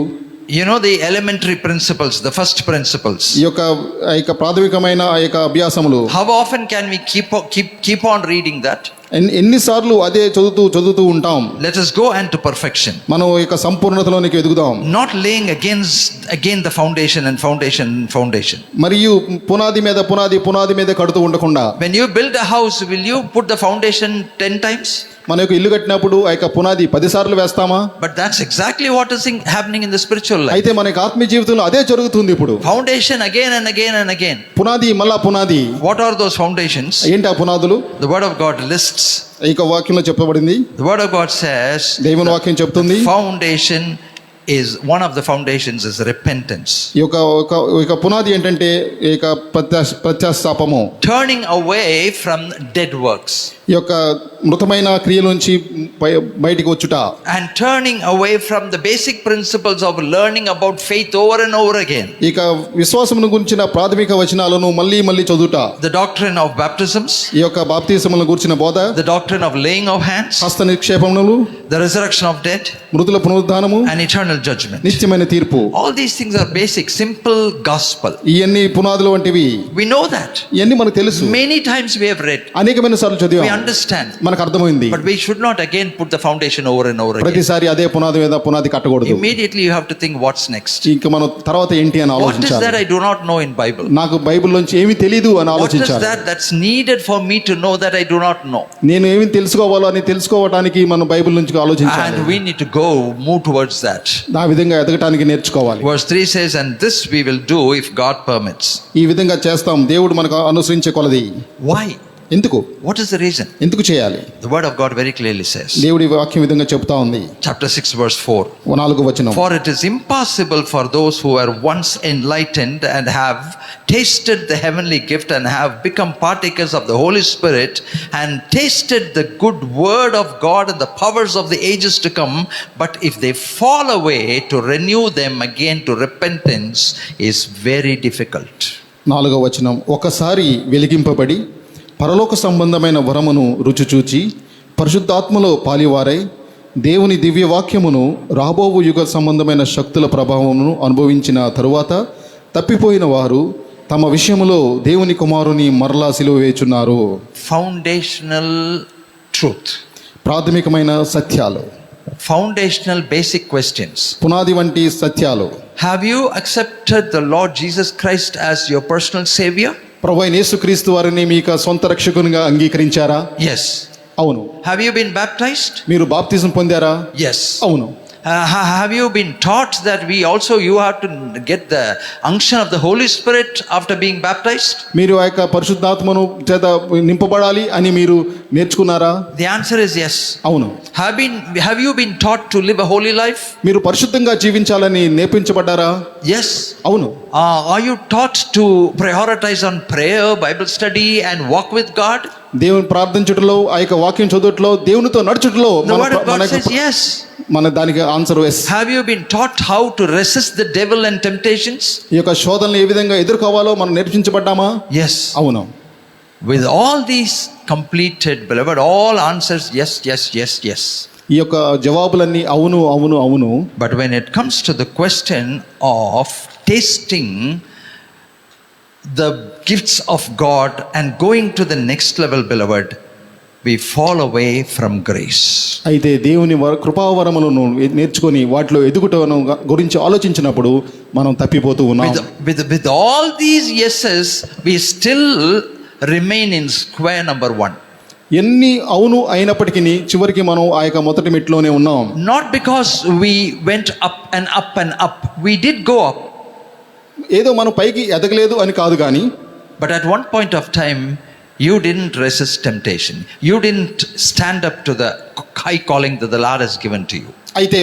The elementary principles, the first principles. ఈ యొక్క ప్రాథమికమైన ఆ యొక్క అభ్యాసములు. How often can we keep on reading that? ఎన్నిసార్లు అదే చదువుతూ ఉంటాం. Let us go on to perfection. మనం యొక్క సంపూర్ణతలోనికి ఎదుగుదాం. Not laying again the foundation. మరియు పునాది మీద కడుతూ ఉండకుండా. When you build a house, will you put the foundation 10 times? మన యొక్క ఇల్లు కట్టినప్పుడు ఆ యొక్క పునాది 10 సార్లు వేస్తామా? But that's exactly what is happening in the spiritual life. అయితే మనకి ఆత్మీయ జీవితంలో అదే జరుగుతుంది ఇప్పుడు. Foundation again and again and again. పునాది మళ్ళా పునాది. What are those foundations? ఏంటి ఆ పునాదులు? The word of God lists. ఈ యొక్క వాక్యంలో చెప్పబడింది. The word of God says, దేవుని వాక్యం చెప్తుంది, foundation is one of the foundations is repentance. ఈ యొక్క పునాది ఏంటంటే ఈ యొక్క పశ్చాత్తాపము. Turning away from dead works. ఈ యొక్క మృతమైన క్రియల నుంచి బయటికి వచ్చుట. And turning away from the basic principles of learning about faith over and over again. ఇక విశ్వాసమును గురించిన ప్రాథమిక వచనాలను మళ్ళీ చదువుట. The doctrine of baptisms. ఈ యొక్క బాప్తిసములను గురించిన బోధ. The doctrine of laying of hands. హస్త నిక్షేపములు. The resurrection of dead. మృతుల పునరుద్ధానము. And eternal judgment. నిత్యమైన తీర్పు. All these things are basic, simple gospel. ఇవన్నీ పునాదులు వంటివి. We know that. ఇవన్నీ మనకు తెలుసు. Many times we have read. అనేకమైన సార్లు చదివాం. We understand. మనకు అర్థమైంది. But we should not again put the foundation over and over again. ప్రతిసారి అదే పునాది కట్టకూడదు. Immediately you have to think, what's next? ఇంకా మనం తర్వాత ఏంటి అని What is ఆలోచించాలి. that I do not know in Bible? నాకు బైబిల్ నుంచి ఏమీ తెలియదు అని What is ఆలోచించాలి. that that's needed for me to know that I do not know? నేను ఏమి తెలుసుకోవాలో అని తెలుసుకోవడానికి మనం బైబిల్ నుంచి ఆలోచించాలి. And we need to move towards that. ఆ విధంగా ఎదగటానికి నేర్చుకోవాలి. Verse 3 says, and this we will do if God permits. ఈ విధంగా చేస్తాం దేవుడు మనకు అనుసరించే కొలది. Why? ఎందుకు What is the reason? ఎందుకు చేయాలి? The word of God very clearly says. దేవుడి వాక్యం విధంగా చెప్తా ఉంది. Chapter 6 verse 4. 4వ వచనం. For it is impossible for those who are once enlightened and have tasted the heavenly gift and have become partakers of the Holy Spirit and tasted the good word of God and the powers of the ages to come, but if they fall away, to renew them again to repentance is very difficult. 4వ వచనం. ఒకసారి వెలిగింపబడి పరలోక సంబంధమైన వరమును రుచి చూచి పరిశుద్ధాత్మలో పాలివారై దేవుని దివ్య వాక్యమును రాబోవు యుగ సంబంధమైన శక్తుల ప్రభావమును అనుభవించిన తరువాత తప్పిపోయిన వారు తమ విషయములో దేవుని కుమారుని మరలా సిలువ వేయుచున్నారు. Foundational truth. ప్రాథమికమైన సత్యాలు, Foundational basic questions. పునాది వంటి సత్యాలు. Have you accepted the Lord Jesus Christ as your personal savior? ప్రభువైన యేసుక్రీస్తు వారిని మీకు సొంత రక్షకునిగా అంగీకరించారా? Yes. అవును. Have you been baptized? మీరు బాప్తిజం పొందారా? Yes. అవును. Have you been taught that you have to get the unction of the Holy Spirit after being baptized? మీరు ఆ యొక్క పరిశుద్ధాత్మను చేత నింపబడాలి అని మీరు నేర్చుకున్నారా? The answer is yes. అవును. Have you been taught to live a holy life? మీరు పరిశుద్ధంగా జీవించాలని నేర్పించబడ్డారా? Yes. అవును. Are you taught to prioritize on prayer, Bible study and walk with God? దేవుని ప్రార్థించుటలో, ఆ యొక్క వాక్యం చదువుటలో, దేవునితో నడుచుటలో The word of God says yes. మన దానికి answer yes. Have you been taught how to resist the devil and temptations? ఈ యొక్క శోధనలు ఏ విధంగా ఎదుర్కోవాలో మనం నేర్పించబడ్డామా? Yes. అవును. With all these completed, beloved, all answers yes, yes, yes, yes. ఈ యొక్క జవాబులన్నీ అవును అవును అవును. But when it comes to the question of tasting the gifts of God and going to the next level, beloved, we fall away from grace. అయితే దేవుని కృపావరములను నేర్చుకొని వాటిలో ఎదుగుటను గురించి ఆలోచించినప్పుడు మనం తప్పిపోతూ ఉన్నాం. With all these yeses, we still remain in square number 1. ఎన్ని అవును అయినప్పటికీ చివరికి మనం ఆ యొక్క మొదటి మెట్లోనే ఉన్నాం. Not because we went up and up and up. We did go up. ఏదో మనం పైకి ఎదగలేదు అని కాదు కానీ, But at one point of time, you didn't resist temptation. You didn't stand up to the high calling that the Lord has given to you. అయితే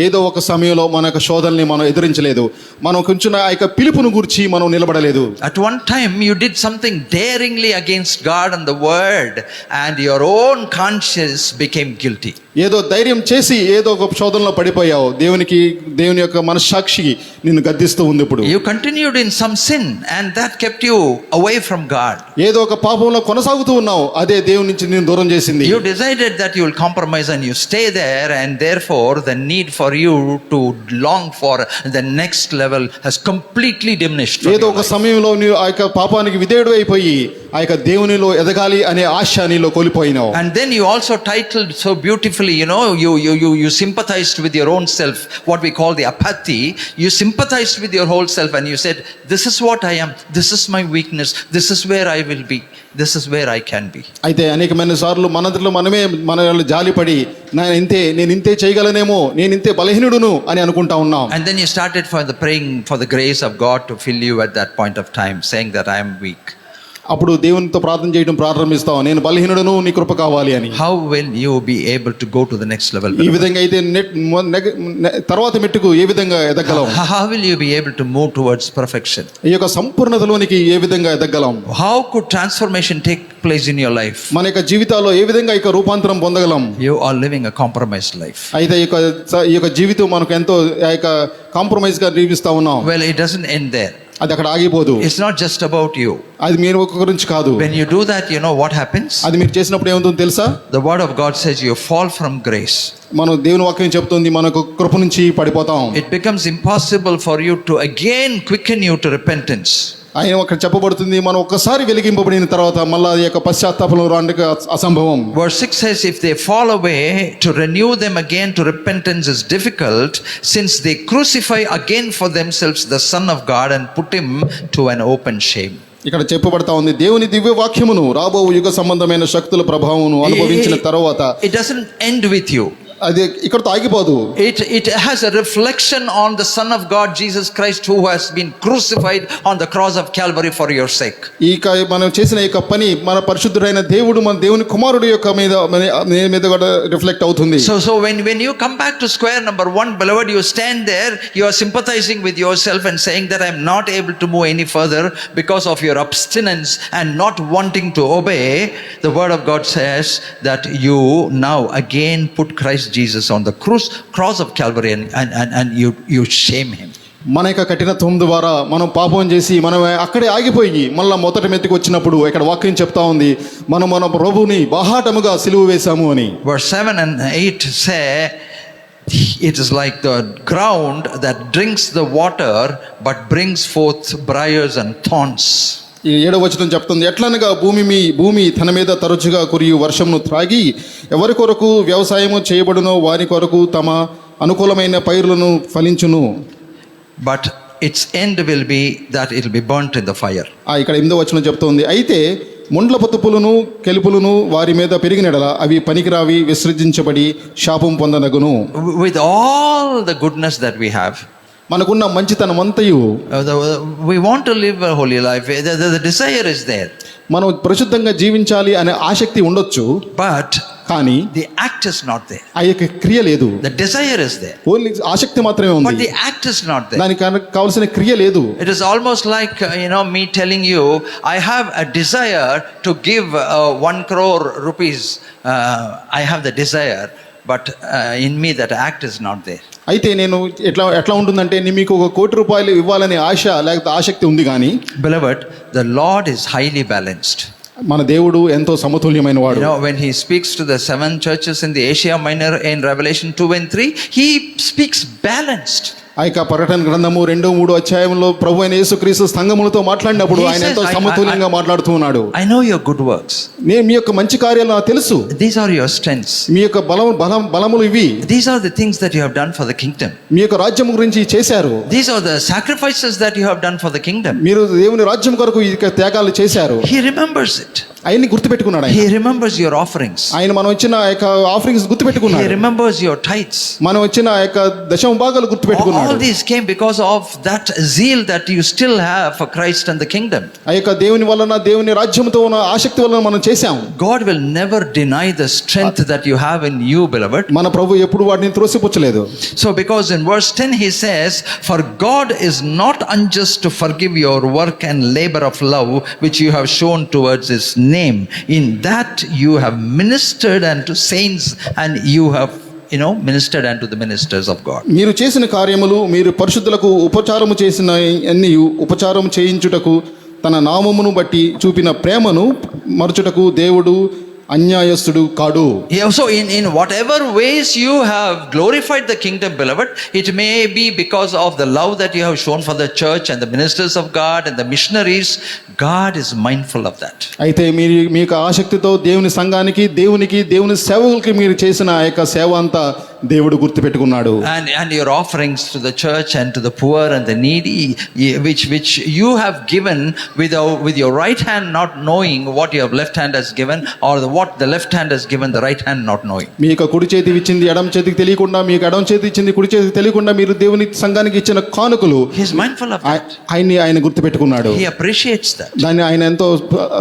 ఏదో ఒక సమయంలో మన యొక్క శోధనని మనం ఎదిరించలేదు. మనం కొంచెం ఆ యొక్క పిలుపును గురించి మనం నిలబడలేదు. At one time, you did something daringly against God and the word, and your own conscience became guilty. ఏదో ధైర్యం చేసి ఏదో ఒక శోధనలో పడిపోయావు. దేవుని యొక్క మనస్సాక్షి నిన్ను గద్దిస్తూ ఉంది. ఇప్పుడు You continued in some sin, and that kept you away from God. ఏదో ఒక పాపంలో కొనసాగుతూ ఉన్నావు, అదే దేవుని నుంచి నిన్ను దూరం చేసింది. You decided that you will compromise and you stay there, and therefore the need for you to long for the next level has completely diminished. ఏదో ఒక సమయంలో నీవు ఆ యొక్క పాపానికి విధేయుడు అయిపోయి ఆ యొక్క దేవునిలో ఎదగాలి అనే ఆశ నీలో కోల్పోయినావు. And then you also titled so beautifully, you sympathized with your own self, what we call the apathy. You sympathized with your whole self and you said, this is what I am, this is my weakness, this is where I will be, this is where I can be. అయితే అనేకమైన సార్లు మనందరిలో మనమే మన జాలిపడి నేను ఇంతే చేయగలనేమో, నేను ఇంతే బలహీనుడును అని అనుకుంటా ఉన్నాం. And then you started praying for the grace of God to fill you at that point of time, saying that I am weak. అప్పుడు దేవునితో ప్రార్థన చేయడం ప్రారంభిస్తాం, నేను బలహీనుడును, నీ కృప కావాలి అని. How will you be able to go to the next level? ఈ విధంగా అయితే తర్వాత మెట్టుకు ఏ విధంగా ఎదగలం? How will you be able to move towards perfection? ఈ యొక్క సంపూర్ణతలోనికి ఏ విధంగా ఎదగలం? How could transformation take place in your life? మన యొక్క జీవితాల్లో ఏ విధంగా ఈ రూపాంతరం పొందగలం? You are living a compromised life. అయితే ఈ యొక్క జీవితం మనకు ఎంతో ఆ యొక్క కాంప్రమైజ్ గా జీవిస్తా ఉన్నాం. Well, it doesn't end there. అది అక్కడ ఆగిపోదు. It's not just about you. అది మీరు ఒక్క గురించి కాదు. When you do that, you know what happens? అది మీరు చేసినప్పుడు ఏమవుతుందో తెలుసా? The word of God says you fall from grace. మనం దేవుని వాక్యం చెప్తుంది మనకు కృప నుంచి పడిపోతాం. It becomes impossible for you to again quicken you to repentance. ఆయన అక్కడ చెప్పబడుతుంది, మనం ఒక్కసారి వెలిగింపబడిన తర్వాత మళ్ళీ ఈ యొక్క పశ్చాత్తాపంలో రావడానికి అసంభవం. Verse 6 says, if they fall away, to renew them again to repentance is difficult, since they crucify again for themselves the Son of God and put him to an open shame. ఇక్కడ చెప్పబడతా ఉంది, దేవుని దివ్య వాక్యమును రాబో యుగ సంబంధమైన శక్తుల ప్రభావమును అనుభవించిన తర్వాత It doesn't end with you. అది ఇక్కడతో ఆగిపోదు. It has a reflection on the Son of God, Jesus Christ, who has been crucified on the cross of Calvary for your sake. మనం చేసిన ఈ పని మన పరిశుద్ధుడైన దేవుడు మన దేవుని కుమారుడు యొక్క మీద కూడా రిఫ్లెక్ట్ అవుతుంది. So when you come back to square number 1, beloved, you stand there, you are sympathizing with yourself and saying that I am not able to move any further because of your abstinence and not wanting to obey. The word of God says that you now again put Christ Jesus on the cross of Calvary and you shame him. మన యొక్క కఠినత్వం ద్వారా మనం పాపం చేసి మనం అక్కడే ఆగిపోయి మళ్ళీ మొదటి మెట్టుకు వచ్చినప్పుడు ఇక్కడ వాక్యం చెప్తా ఉంది మనం మన ప్రభువుని బాహాటముగా సిలువ వేశాము అని. Verse 7 and 8 say it is like the ground that drinks the water but brings forth briars and thorns. ఈ 7వ వచనం చెప్తుంది, ఎట్లనగా భూమి తన మీద తరచుగా కురియు వర్షమును త్రాగి ఎవరి కొరకు వ్యవసాయము చేయబడునో వారి కొరకు తమ అనుకూలమైన పైరులను ఫలించును. But its end will be that it will be burnt in the fire. ఇక్కడ 8వ వచనం చెప్తోంది, అయితే ముండ్ల పొతుపులను కెలుపులను వారి మీద పెరిగినడల అవి పనికిరావి విసర్జించబడి శాపం పొందనగును. With all the goodness that we have, మనకున్న మంచితనం అంతయు we want to live a holy life. The desire is there. మనం పరిశుద్ధంగా జీవించాలి అనే ఆసక్తి ఉండొచ్చు, But కానీ the act is not there. ఆ యొక్క క్రియ లేదు. The desire is there, only ఆసక్తి మాత్రమే but ఉంది, the act is not there. దానికి కావాల్సిన క్రియ లేదు. It is almost like me telling you I have a desire to give 1 crore rupees. I have the desire, but in me that act is not there. అయితే నేను ఎట్లా ఉంటుందంటే మీకు 1 కోటి రూపాయలు ఇవ్వాలనే ఆశ లేకపోతే ఆసక్తి ఉంది, కానీ Beloved, the Lord is highly balanced. మన దేవుడు ఎంతో సమతుల్యమైన వాడు. When he speaks to the 7 churches in the Asia Minor in Revelation 2 and 3, he speaks balanced. ఆ యొక్క ప్రకటన గ్రంథము 2-3 అధ్యాయంలో ప్రభు అయిన యేసుక్రీస్తు సంఘములతో మాట్లాడినప్పుడు ఆయన ఎంతో సమతుల్యంగా మాట్లాడుతూ ఉన్నాడు. I know your good works. నేను మీ యొక్క మంచి కార్యాలు నాకు తెలుసు. These are your strengths. మీ యొక్క బలములు ఇవి. These are the things that you have done for the kingdom. మీ యొక్క రాజ్యం గురించి చేశారు. These are the sacrifices that you have done for the kingdom. మీరు దేవుని రాజ్యం కొరకు ఈ త్యాగాలు చేశారు. He remembers it. ఆయన్ని గుర్తుపెట్టుకున్నాడు. He remembers your offerings. ఆయన మనం ఇచ్చిన ఆ యొక్క offerings గుర్తుపెట్టుకున్నాడు. He remembers your tithes. మనం ఇచ్చిన ఆ యొక్క దశమ భాగాలు గుర్తుపెట్టుకున్నాడు. All these came because of that zeal that you still have for Christ and the kingdom. ఆ యొక్క దేవుని వలన దేవుని రాజ్యంతో ఉన్న ఆసక్తి వలన మనం చేశాం. God will never deny the strength that you have in you, beloved. మన ప్రభు ఎప్పుడు వాటిని త్రోసిపుచ్చలేదు. So because in verse 10 he says, for God is not unjust to forgive your work and labor of love which you have shown towards his name, in that you have ministered unto saints and you have ministered unto the ministers of God. మీరు చేసిన కార్యములు మీరు పరిశుద్ధులకు ఉపచారము చేసిన అన్ని ఉపచారము చేయించుటకు తన నామమును బట్టి చూపిన ప్రేమను మరచుటకు దేవుడు అన్యాయస్తుడు కాడు. So in whatever ways you have glorified the kingdom, beloved, it may be because of the love that you have shown for the church and the ministers of God and the missionaries. God is mindful of that. అయితే మీరు మీకు ఆసక్తితో దేవుని సంఘానికి దేవుని సేవకులకి మీరు చేసిన ఆ యొక్క సేవ అంతా దేవుడు గుర్తుపెట్టుకున్నాడు. And your offerings to the church and to the poor and the needy, which you have given with your right hand not knowing what your left hand has given, or what the left hand has given the right hand not knowing. మీకు కుడి చేతి ఇచ్చింది ఎడమ చేతికి తెలియకుండా, మీకు ఎడమ చేతి ఇచ్చింది కుడి చేతికి తెలియకుండా మీరు దేవుని సంఘానికి ఇచ్చిన కానుకలు He is mindful of that. ఆయన గుర్తుపెట్టుకున్నాడు. He appreciates that. దాన్ని ఆయన ఎంతో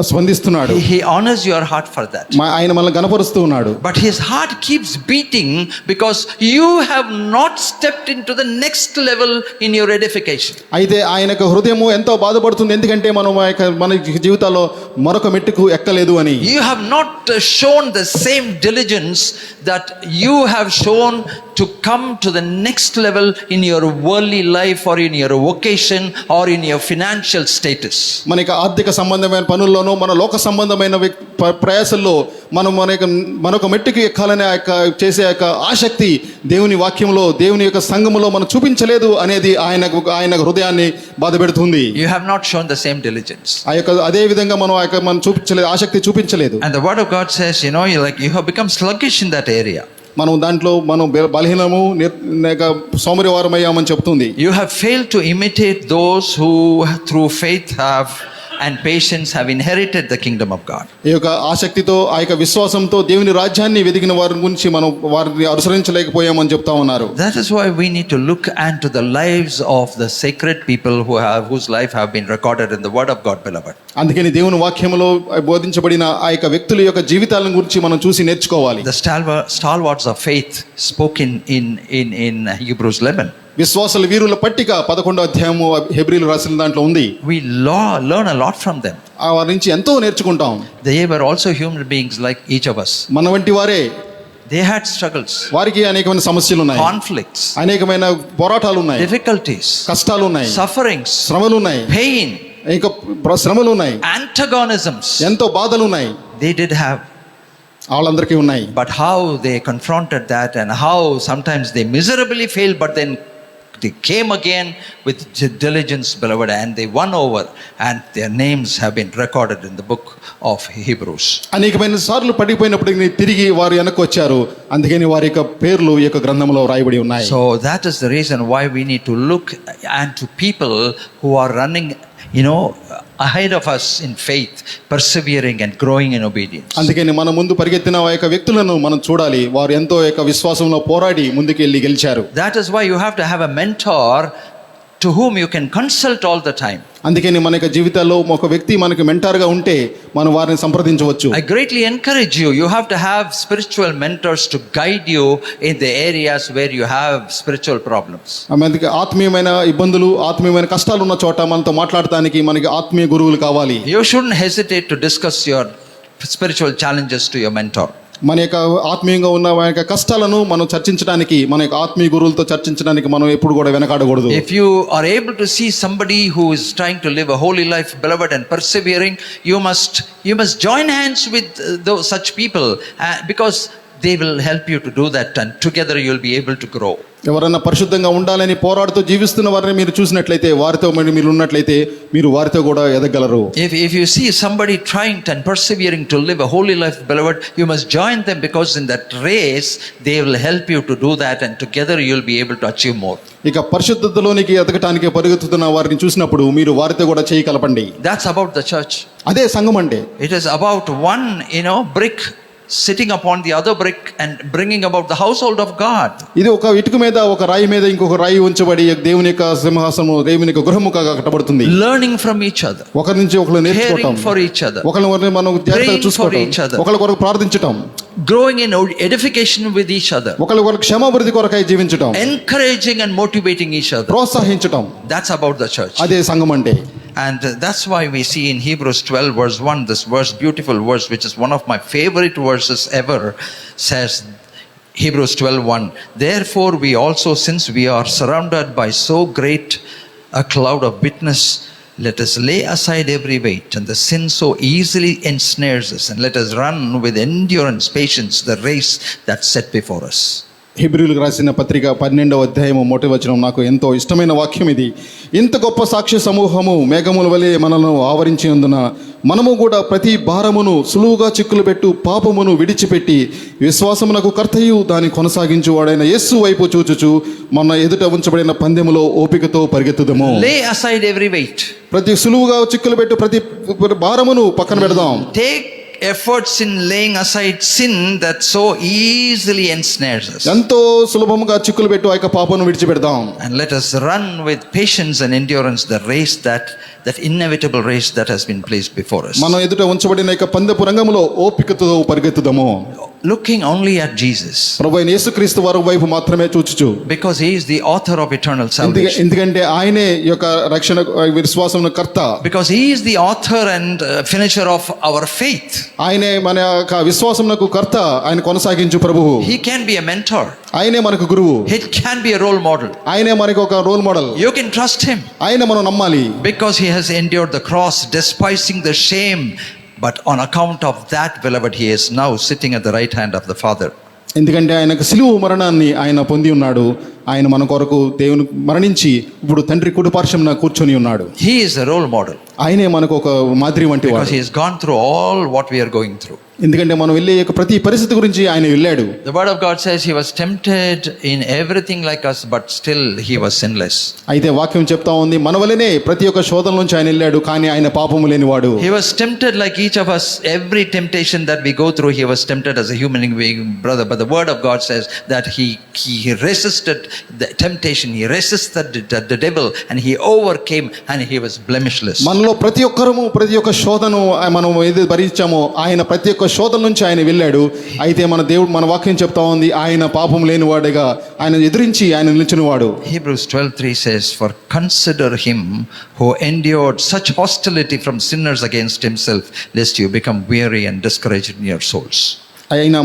స్పందిస్తున్నాడు. He honors your heart for that. ఆయన మనల్ని గణపరుస్తూ ఉన్నాడు. But his heart keeps beating because you have not stepped into the next level in your edification. అయితే ఆయన యొక్క హృదయము ఎంతో బాధపడుతుంది, ఎందుకంటే మన జీవితాల్లో మరొక మెట్టుకు ఎక్కలేదు అని. You have not shown the same diligence that you have shown to come to the next level in your worldly life or in your vocation or in your financial status. మనకి ఆర్థిక సంబంధమైన పనుల్లోనూ మన లోక సంబంధమైన ప్రయాసల్లో మనొక మెట్టుకి ఎక్కాలనే చేసే ఆసక్తి దేవుని వాక్యంలో దేవుని యొక్క సంఘములో మనం చూపించలేదు అనేది ఆయన హృదయాన్ని బాధపెడుతుంది. You have not shown the same diligence. అదే విధంగా మనం చూపించలేదు, ఆసక్తి చూపించలేదు. And the word of God says, you have become sluggish in that area. మనం దాంట్లో మనం బలహీనము సోమరివారమయ్యామని చెప్తుంది. You have failed to imitate those who through faith have and patience have inherited the kingdom of God. ఈ యొక్క ఆసక్తితో ఆ యొక్క విశ్వాసంతో దేవుని రాజ్యాన్ని వెదిగిన వారి గురించి మనం వారిని అనుసరించలేకపోయామని చెప్తా ఉన్నారు. That is why we need to look into the lives of the sacred people whose life have been recorded in the word of God, beloved. అందుకని దేవుని వాక్యములో బోధించబడిన ఆ యొక్క వ్యక్తుల యొక్క జీవితాల గురించి మనం చూసి నేర్చుకోవాలి. The stalwarts of faith spoken in Hebrews 11. విశ్వాసుల వీరుల పట్టిక 11వ అధ్యాయము హెబ్రీలు రాసిన దాంట్లో ఉంది. We learn a lot from them. ఆ వారి నుంచి ఎంతో నేర్చుకుంటాం. They were also human beings like each of us. మన వంటి వారే. They had struggles, వారికి అనేకమైన సమస్యలు ఉన్నాయి, conflicts, అనేకమైన పోరాటాలు ఉన్నాయి, difficulties, కష్టాలు ఉన్నాయి, sufferings, శ్రమలు ఉన్నాయి, pain, ఇంకా శ్రమలు ఉన్నాయి, antagonisms. ఎంతో బాధలు ఉన్నాయి. They did have. వాళ్ళందరికీ ఉన్నాయి. But how they confronted that and how sometimes they miserably failed, but then they came again with diligence, beloved, and they won over, and their names have been recorded in the book of Hebrews. అనేకమైన సార్లు పడిపోయినప్పటికీ తిరిగి వారు వెనక్కి వచ్చారు. అందుకని వారి యొక్క పేర్లు ఈ యొక్క గ్రంథంలో రాయబడి ఉన్నాయి. So that is the reason why we need to look into people who are running, ahead of us in faith, persevering and growing in obedience. అందుకని మన ముందు పరిగెత్తిన ఆ యొక్క వ్యక్తులను మనం చూడాలి. వారు ఎంతో యొక్క విశ్వాసంలో పోరాడి ముందుకు వెళ్ళి గెలిచారు. That is why you have to have a mentor to whom you can consult all the time. అందుకని మన యొక్క జీవితాల్లో ఒక వ్యక్తి మనకు మెంటార్గా ఉంటే మనం వారిని సంప్రదించవచ్చు. I greatly encourage you. You have to have spiritual mentors to guide you in the areas where you have spiritual problems. అందుకే ఆత్మీయమైన ఇబ్బందులు, ఆత్మీయమైన కష్టాలు ఉన్న చోట మనతో మాట్లాడటానికి మనకి ఆత్మీయ గురువులు కావాలి. You shouldn't hesitate to discuss your spiritual challenges to your mentor. మన యొక్క ఆత్మీయంగా ఉన్న మన యొక్క కష్టాలను మనం చర్చించడానికి, మన యొక్క ఆత్మీయ గురువులతో చర్చించడానికి మనం ఎప్పుడు కూడా వెనకాడకూడదు. If you are able to see somebody who is trying to live a holy life, beloved, and persevering, you must join hands with those such people, because they will help you to do that, and together you will be able to grow. ఎవరైనా పరిశుద్ధంగా ఉండాలని పోరాడుతూ జీవిస్తున్న వారిని మీరు చూసినట్లయితే, వారితో మీరు ఉన్నట్లయితే మీరు వారితో కూడా ఎదగలరు. If you see somebody trying and persevering to live a holy life, beloved, you must join them, because in that race they will help you to do that, and together you will be able to achieve more. ఇక పరిశుద్ధతలోనికి ఎదగటానికి పరిగెత్తుతున్న వారిని చూసినప్పుడు మీరు వారితో కూడా చేయి కలపండి. That's about the church. అదే సంఘం అంటే. It is about one, brick sitting upon the other brick and bringing about the household of God. ఇది ఒక ఇటుక మీద, ఒక రాయి మీద ఇంకొక రాయి ఉంచబడి దేవుని యొక్క సింహాసనము, దేవుని యొక్క గృహముగా కట్టబడుతుంది. Learning from each other, ఒకరి నుంచి ఒకరు నేర్చుకోవటం, caring for each other, ఒకరిని మనం జాగ్రత్తగా చూసుకోవటం, ఒకరి కొరకు ప్రార్థించటం, growing in edification with each other, ఒకరి కొరకు క్షమాభివృద్ధి కొరకై జీవించటం, encouraging and motivating each other. ప్రోత్సహించటం. That's about the church. అదే సంఘం అంటే. And that's why we see in Hebrews 12 verse 1, this verse, beautiful verse, which is one of my favorite verses ever, says, Hebrews 12:1, therefore we also, since we are surrounded by so great a cloud of witness, let us lay aside every weight and the sin so easily ensnares us, and let us run with endurance, patience, the race that's set before us. హెబ్రీయులకు రాసిన పత్రిక 12వ అధ్యాయము 1వ వచనం నాకు ఎంతో ఇష్టమైన వాక్యం ఇది. ఇంత గొప్ప సాక్ష్య సమూహము మేఘముల వలె మనలను ఆవరించి ఉన్నందున మనము కూడా ప్రతి భారమును సులువుగా చిక్కులు పెట్టు పాపమును విడిచిపెట్టి విశ్వాసమునకు కర్తయు దాని కొనసాగించువాడైన యేసు వైపు చూచుచు మన ఎదుట ఉంచబడిన పందెములో ఓపికతో పరిగెత్తుదము. Lay aside every weight. ప్రతి సులువుగా చిక్కులు పెట్టు ప్రతి భారమును పక్కన పెడదాం. Take efforts in laying aside sin that so easily ensnares us. ఎంతో సులభముగా చిక్కులు పెట్టు ఆ యొక్క పాపమును విడిచిపెడదాం. And let us run with patience and endurance the race, that inevitable race that has been placed before us. మనం ఎదుట ఉంచబడిన యొక్క పందెపు రంగములో ఓపికతో పరిగెత్తుదము. Looking only at Jesus. ప్రభువైన యేసుక్రీస్తు వారి వైపు మాత్రమే చూచుచు. Because he is the author of eternal salvation. ఎందుకంటే ఆయనే ఈ యొక్క రక్షణ విశ్వాసమున కర్త. Because he is the author and finisher of our faith. ఆయనే మన యొక్క విశ్వాసమునకు కర్త, ఆయన కొనసాగించు ప్రభువు. He can be a mentor. ఆయనే మనకు గురువు. He can be a role model. ఆయనే మనకు ఒక role model. You can trust him. ఆయన మనం నమ్మాలి. Because he has endured the cross, despising the shame. But on account of that, beloved, he is now sitting at the right hand of the Father. ఎందుకంటే ఆయనకు సిలువ మరణాన్ని ఆయన పొంది ఉన్నాడు. ఆయన మన కొరకు దేవుని మరణించి ఇప్పుడు తండ్రి కుడిపార్శ్వమున కూర్చొని ఉన్నాడు. He is a role model. ఆయనే మనకు ఒక మాదిరి వంటి వాడు. Because he has gone through all what we are going through. ఎందుకంటే మనం వెళ్ళే యొక్క ప్రతి పరిస్థితి గురించి ఆయన వెళ్ళాడు. The word of God says he was tempted in everything like us, but still he was sinless. అయితే వాక్యం చెప్తా ఉంది మన వలనే ప్రతి ఒక్క శోధన నుంచి ఆయన వెళ్ళాడు, కానీ ఆయన పాపము లేనివాడు. He was tempted like each of us. Every temptation that we go through, he was tempted as a human being, brother. But the word of God says that he resisted the temptation. He resisted the devil and he overcame and he was blemishless. మనలో ప్రతి ఒక్కరము ప్రతి ఒక్క శోధను మనం ఏది భరించామో ఆయన ప్రతి ఒక్క శోధన నుంచి ఆయన వెళ్ళాడు. అయితే మన వాక్యం చెప్తా ఉంది ఆయన పాపం లేనివాడుగా ఆయన ఎదిరించి ఆయన నిలిచినవాడు. Hebrews 12:3 says, "For consider him who endured such hostility from sinners against himself, lest you become weary and discouraged in your souls." ఆయన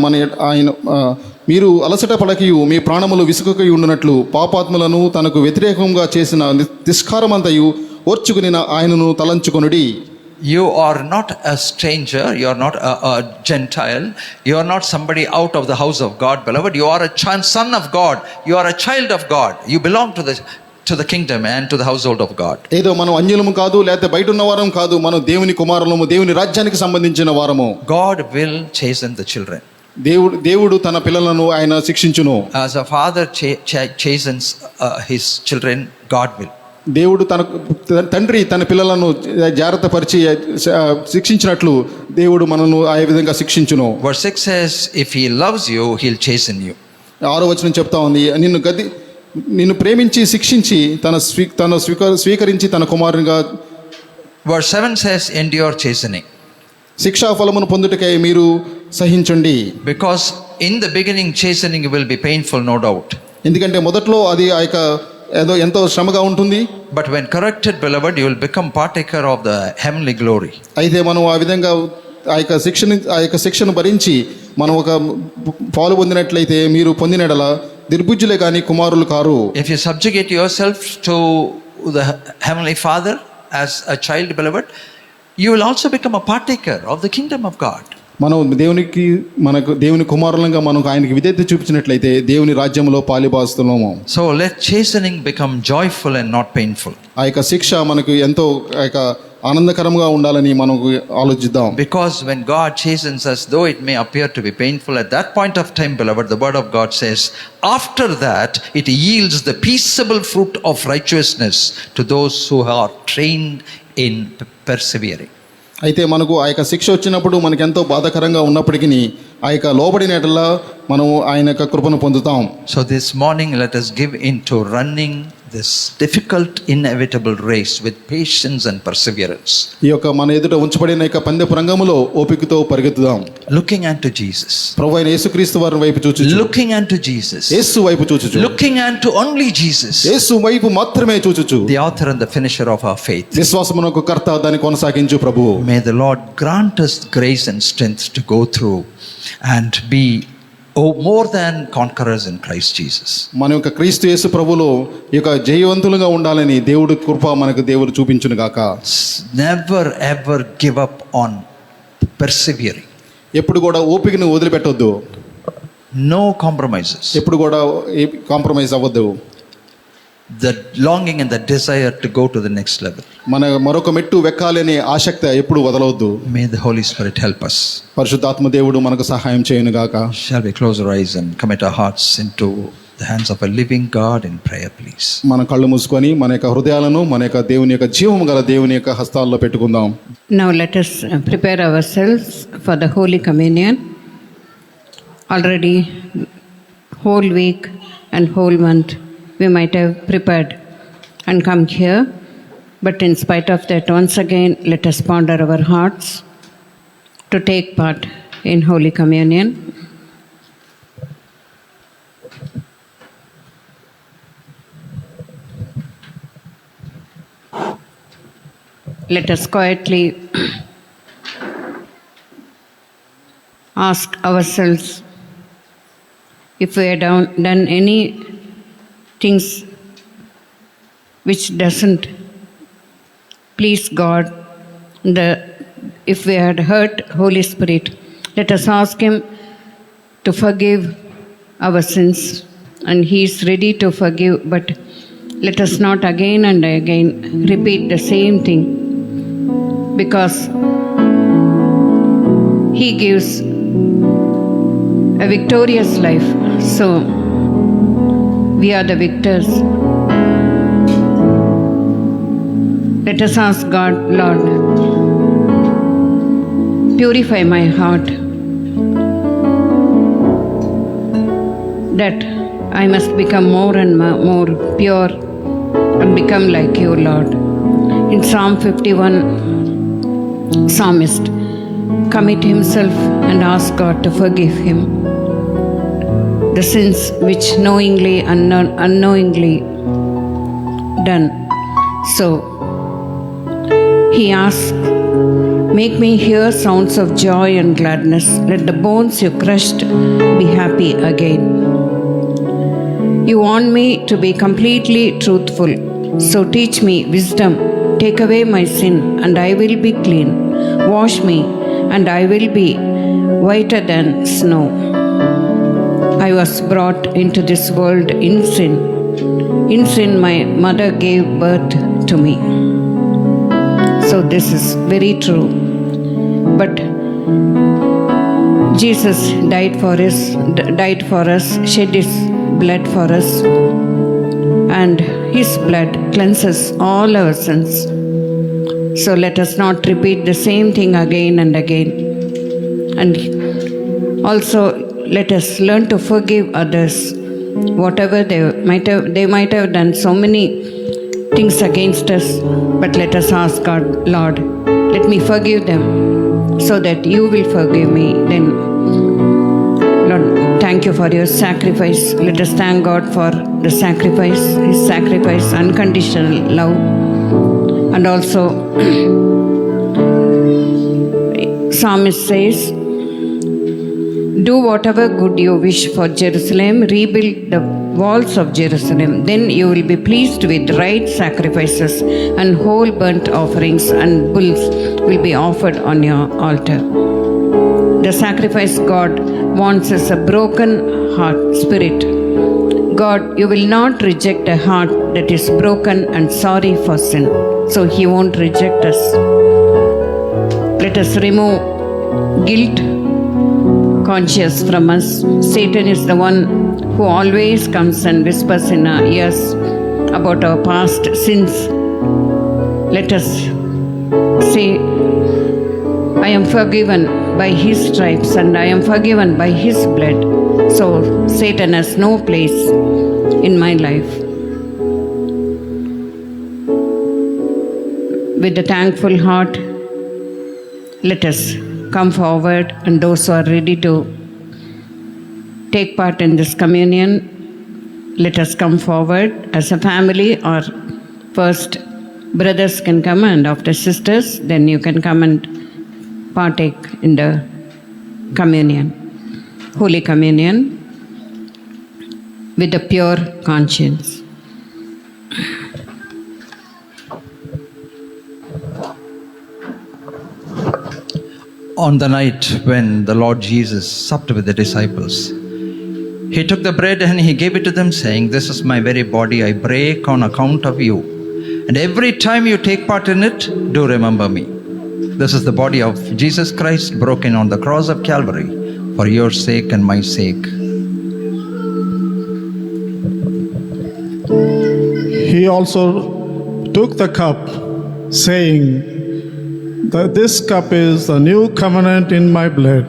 మీరు అలసట పడకయు మీ ప్రాణములు విసుకకై ఉండునట్లు పాపాత్ములను తనకు వ్యతిరేకంగా చేసిన తిస్కారమంతయు ఓర్చుకుని ఆయనను తలంచుకొనుడి. You are not a stranger, you are not a Gentile, you are not somebody out of the house of God, beloved. You are a son of God, you are a child of God, you belong to the kingdom and to the household of God. ఏదో మనం అన్యులము కాదు, లేకపోతే బయట ఉన్న వారం కాదు, మనం దేవుని కుమారులము, దేవుని రాజ్యానికి సంబంధించిన వారము. God will chasten the children. దేవుడు తన పిల్లలను ఆయన శిక్షించును. As a father chastens his children, God will. దేవుడు తండ్రి తన పిల్లలను జాగ్రత్త పరిచి శిక్షించినట్లు దేవుడు మనను ఆ విధంగా శిక్షించును. Verse 6 says, "If he loves you, he'll chasten you." 6వ వచనం చెప్తా ఉంది, నిన్ను ప్రేమించి శిక్షించి తన స్వీకరించి తన కుమారునిగా. Verse 7 says, "Endure chastening." శిక్షా ఫలమును పొందుటకై మీరు సహించండి. Because in the beginning chastening will be painful, no doubt. ఎందుకంటే మొదట్లో అది ఆ యొక్క ఎంతో శ్రమగా ఉంటుంది. But when corrected, beloved, you will become partaker of the heavenly glory. అయితే మనం ఆ విధంగా ఆ యొక్క శిక్షను భరించి మనం ఒక పాలు పొందినట్లయితే మీరు పొందినడల దిర్బుజ్జులే కానీ కుమారులు car. If you subjugate yourself to the heavenly Father as a child, beloved, you will also become a partaker of the kingdom of God. మనం దేవుని కుమారులంగా మనకు ఆయనకి విధేయత చూపించినట్లయితే దేవుని రాజ్యంలో పాలిభాగస్తులము. So let chastening become joyful and not painful. ఆ యొక్క శిక్ష మనకు ఎంతో ఆ యొక్క ఆనందకరంగా ఉండాలని మనకు ఆలోచిద్దాం. Because when God chastens us, though it may appear to be painful at that point of time, beloved, the word of God says, after that it yields the peaceable fruit of righteousness to those who are trained in persevering. అయితే మనకు ఆ యొక్క శిక్ష వచ్చినప్పుడు మనకు ఎంతో బాధాకరంగా ఉన్నప్పటికీ ఆ యొక్క లోబడినట్లా మనం ఆయన యొక్క కృపను పొందుతాం. So this morning let us give into running this difficult inevitable race with patience and perseverance. ఈ యొక్క మన ఎదుట ఉంచబడిన యొక్క పందెపు రంగములో ఓపికతో పరిగెత్తుదాం. Looking unto Jesus. ప్రభువైన యేసుక్రీస్తు వారి వైపు చూచుచు. Looking unto Jesus. యేసు వైపు చూచుచు. Looking unto only Jesus. యేసు వైపు మాత్రమే చూచుచు. The author and the finisher of our faith. విశ్వాసమునకు కర్త దాన్ని కొనసాగించు ప్రభువు. May the Lord grant us grace and strength to go through and be more than conquerors in Christ Jesus. మన యొక్క క్రీస్తు యేసు ప్రభువులో ఈ యొక్క జయవంతులుగా ఉండాలని దేవుడి కృప మనకు దేవుడు చూపించును గాక. Never ever give up on persevering. ఎప్పుడు కూడా ఓపికను వదిలిపెట్టొద్దు. No compromises. ఎప్పుడు కూడా కాంప్రమైజ్ అవ్వద్దు. The longing and the desire to go to the next level. మన మరొక మెట్టు వెక్కాలి అనే ఆసక్తి ఎప్పుడు వదలవద్దు. May the Holy Spirit help us. పరిశుద్ధాత్మ దేవుడు మనకు సహాయం చేయను గాక. Shall we close our eyes and commit our hearts into the hands of a living God in prayer, please? మన కళ్ళు మూసుకొని మన యొక్క హృదయాలను మన యొక్క దేవుని యొక్క జీవము గల దేవుని యొక్క హస్తాల్లో పెట్టుకుందాం. Now let us prepare ourselves for the Holy Communion. Already whole week and whole month we might have prepared and come here, but in spite of that, once again let us ponder our hearts to take part in Holy Communion. Let us quietly ask ourselves if we have done any things which doesn't please God. If we had hurt Holy Spirit, let us ask Him to forgive our sins, and He is ready to forgive, but let us not again and again repeat the same thing, because He gives a victorious life. So we are the victors. Let us ask God, Lord, purify my heart, that I must become more and more pure and become like you, Lord. In Psalm 51, psalmist commit himself and ask God to forgive him the sins which knowingly and unknowingly done. So he asks, make me hear sounds of joy and gladness. Let the bones you crushed be happy again. You want me to be completely truthful. So teach me wisdom. Take away my sin and I will be clean. Wash me and I will be whiter than snow. I was brought into this world in sin. In sin my mother gave birth to me. So this is very true. But Jesus died for us, shed his blood for us, and his blood cleanses all our sins. So let us not repeat the same thing again and again. And also let us learn to forgive others, whatever they might have done so many things against us. But let us ask God, Lord, let me forgive them so that you will forgive me. Then, Lord, thank you for your sacrifice. Let us thank God for the sacrifice, his sacrifice, unconditional love. And also, psalmist says, do whatever good you wish for Jerusalem, rebuild the walls of Jerusalem. Then you will be pleased with right sacrifices, and whole burnt offerings and bulls will be offered on your altar. The sacrifice God wants is a broken heart, spirit. God, you will not reject a heart that is broken and sorry for sin. So he won't reject us. Let us remove guilt conscious from us. Satan is the one who always comes and whispers in our ears about our past sins. Let us say, I am forgiven by his stripes and I am forgiven by his blood. So Satan has no place in my life. With a thankful heart, let us come forward, and those who are ready to take part in this communion, let us come forward as a family, or first brothers can come and after sisters, then you can come and partake in the communion, Holy Communion, with a pure conscience. On the night when the Lord Jesus supped with the disciples, he took the bread and he gave it to them, saying, this is my very body I break on account of you. And every time you take part in it, do remember me. This is the body of Jesus Christ broken on the cross of Calvary for your sake and my sake. He also took the cup, saying that this cup is the new covenant in my blood.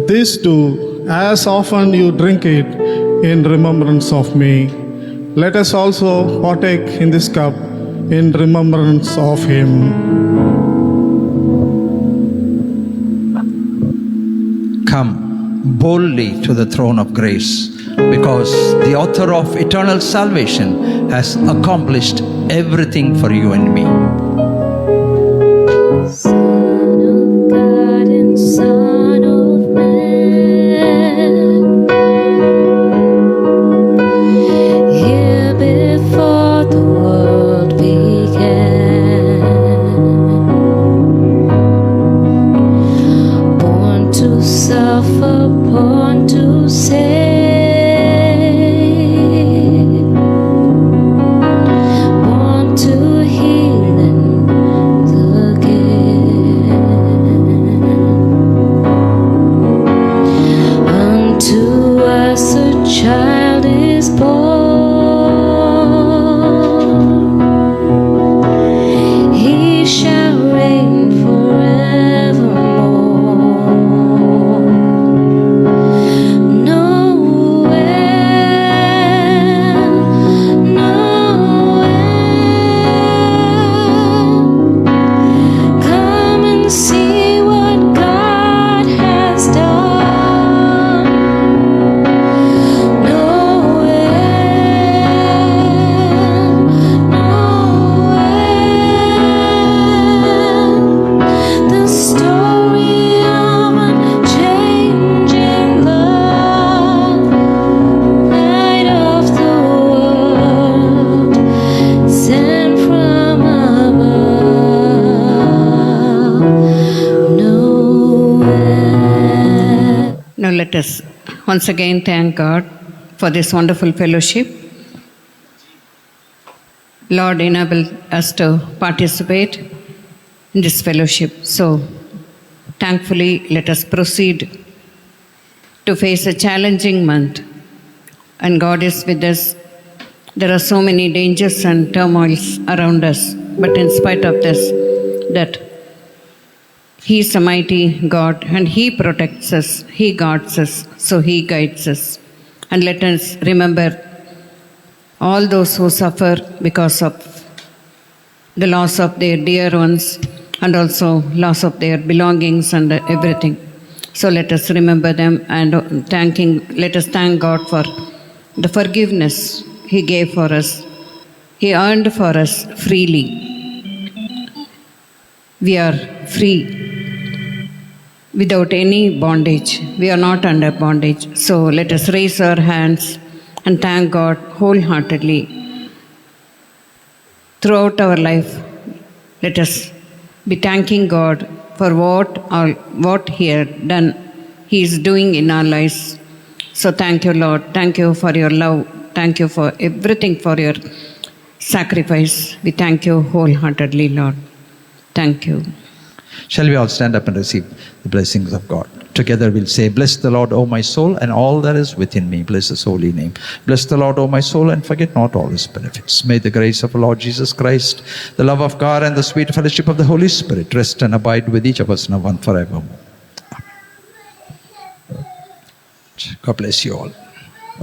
This do as often you drink it in remembrance of me. Let us also partake in this cup in remembrance of him. Come boldly to the throne of grace, because the author of eternal salvation has accomplished everything for you and me. Son of God and Son of Man, here before the world began, born to suffer, born to save, born to heal and born, he shall reign forevermore. No end, no end. Come and see what God has done. No end, no end. The story of unchanging love, light of the world, sent from above. No end. Now let us once again thank God for this wonderful fellowship. Lord, enable us to participate in this fellowship. So, thankfully, let us proceed to face a challenging month. And God is with us. There are so many dangers and turmoils around us. But in spite of this, that He is a mighty God and He protects us, He guards us, so He guides us. And let us remember all those who suffer because of the loss of their dear ones and also loss of their belongings and everything. So let us remember them and let us thank God for the forgiveness He gave for us. He earned for us freely. We are free without any bondage. We are not under bondage. So let us raise our hands and thank God wholeheartedly. Throughout our life, let us be thanking God for what He had done, He is doing in our lives. So thank you, Lord. Thank you for your love. Thank you for everything, for your sacrifice. We thank you wholeheartedly, Lord. Thank you. Shall we all stand up and receive the blessings of God? Together we'll say, bless the Lord, O my soul, and all that is within me. Bless His holy name. Bless the Lord, O my soul, and forget not all His benefits. May the grace of our Lord Jesus Christ, the love of God, and the sweet fellowship of the Holy Spirit rest and abide with each of us now and forevermore. Amen. God bless you all.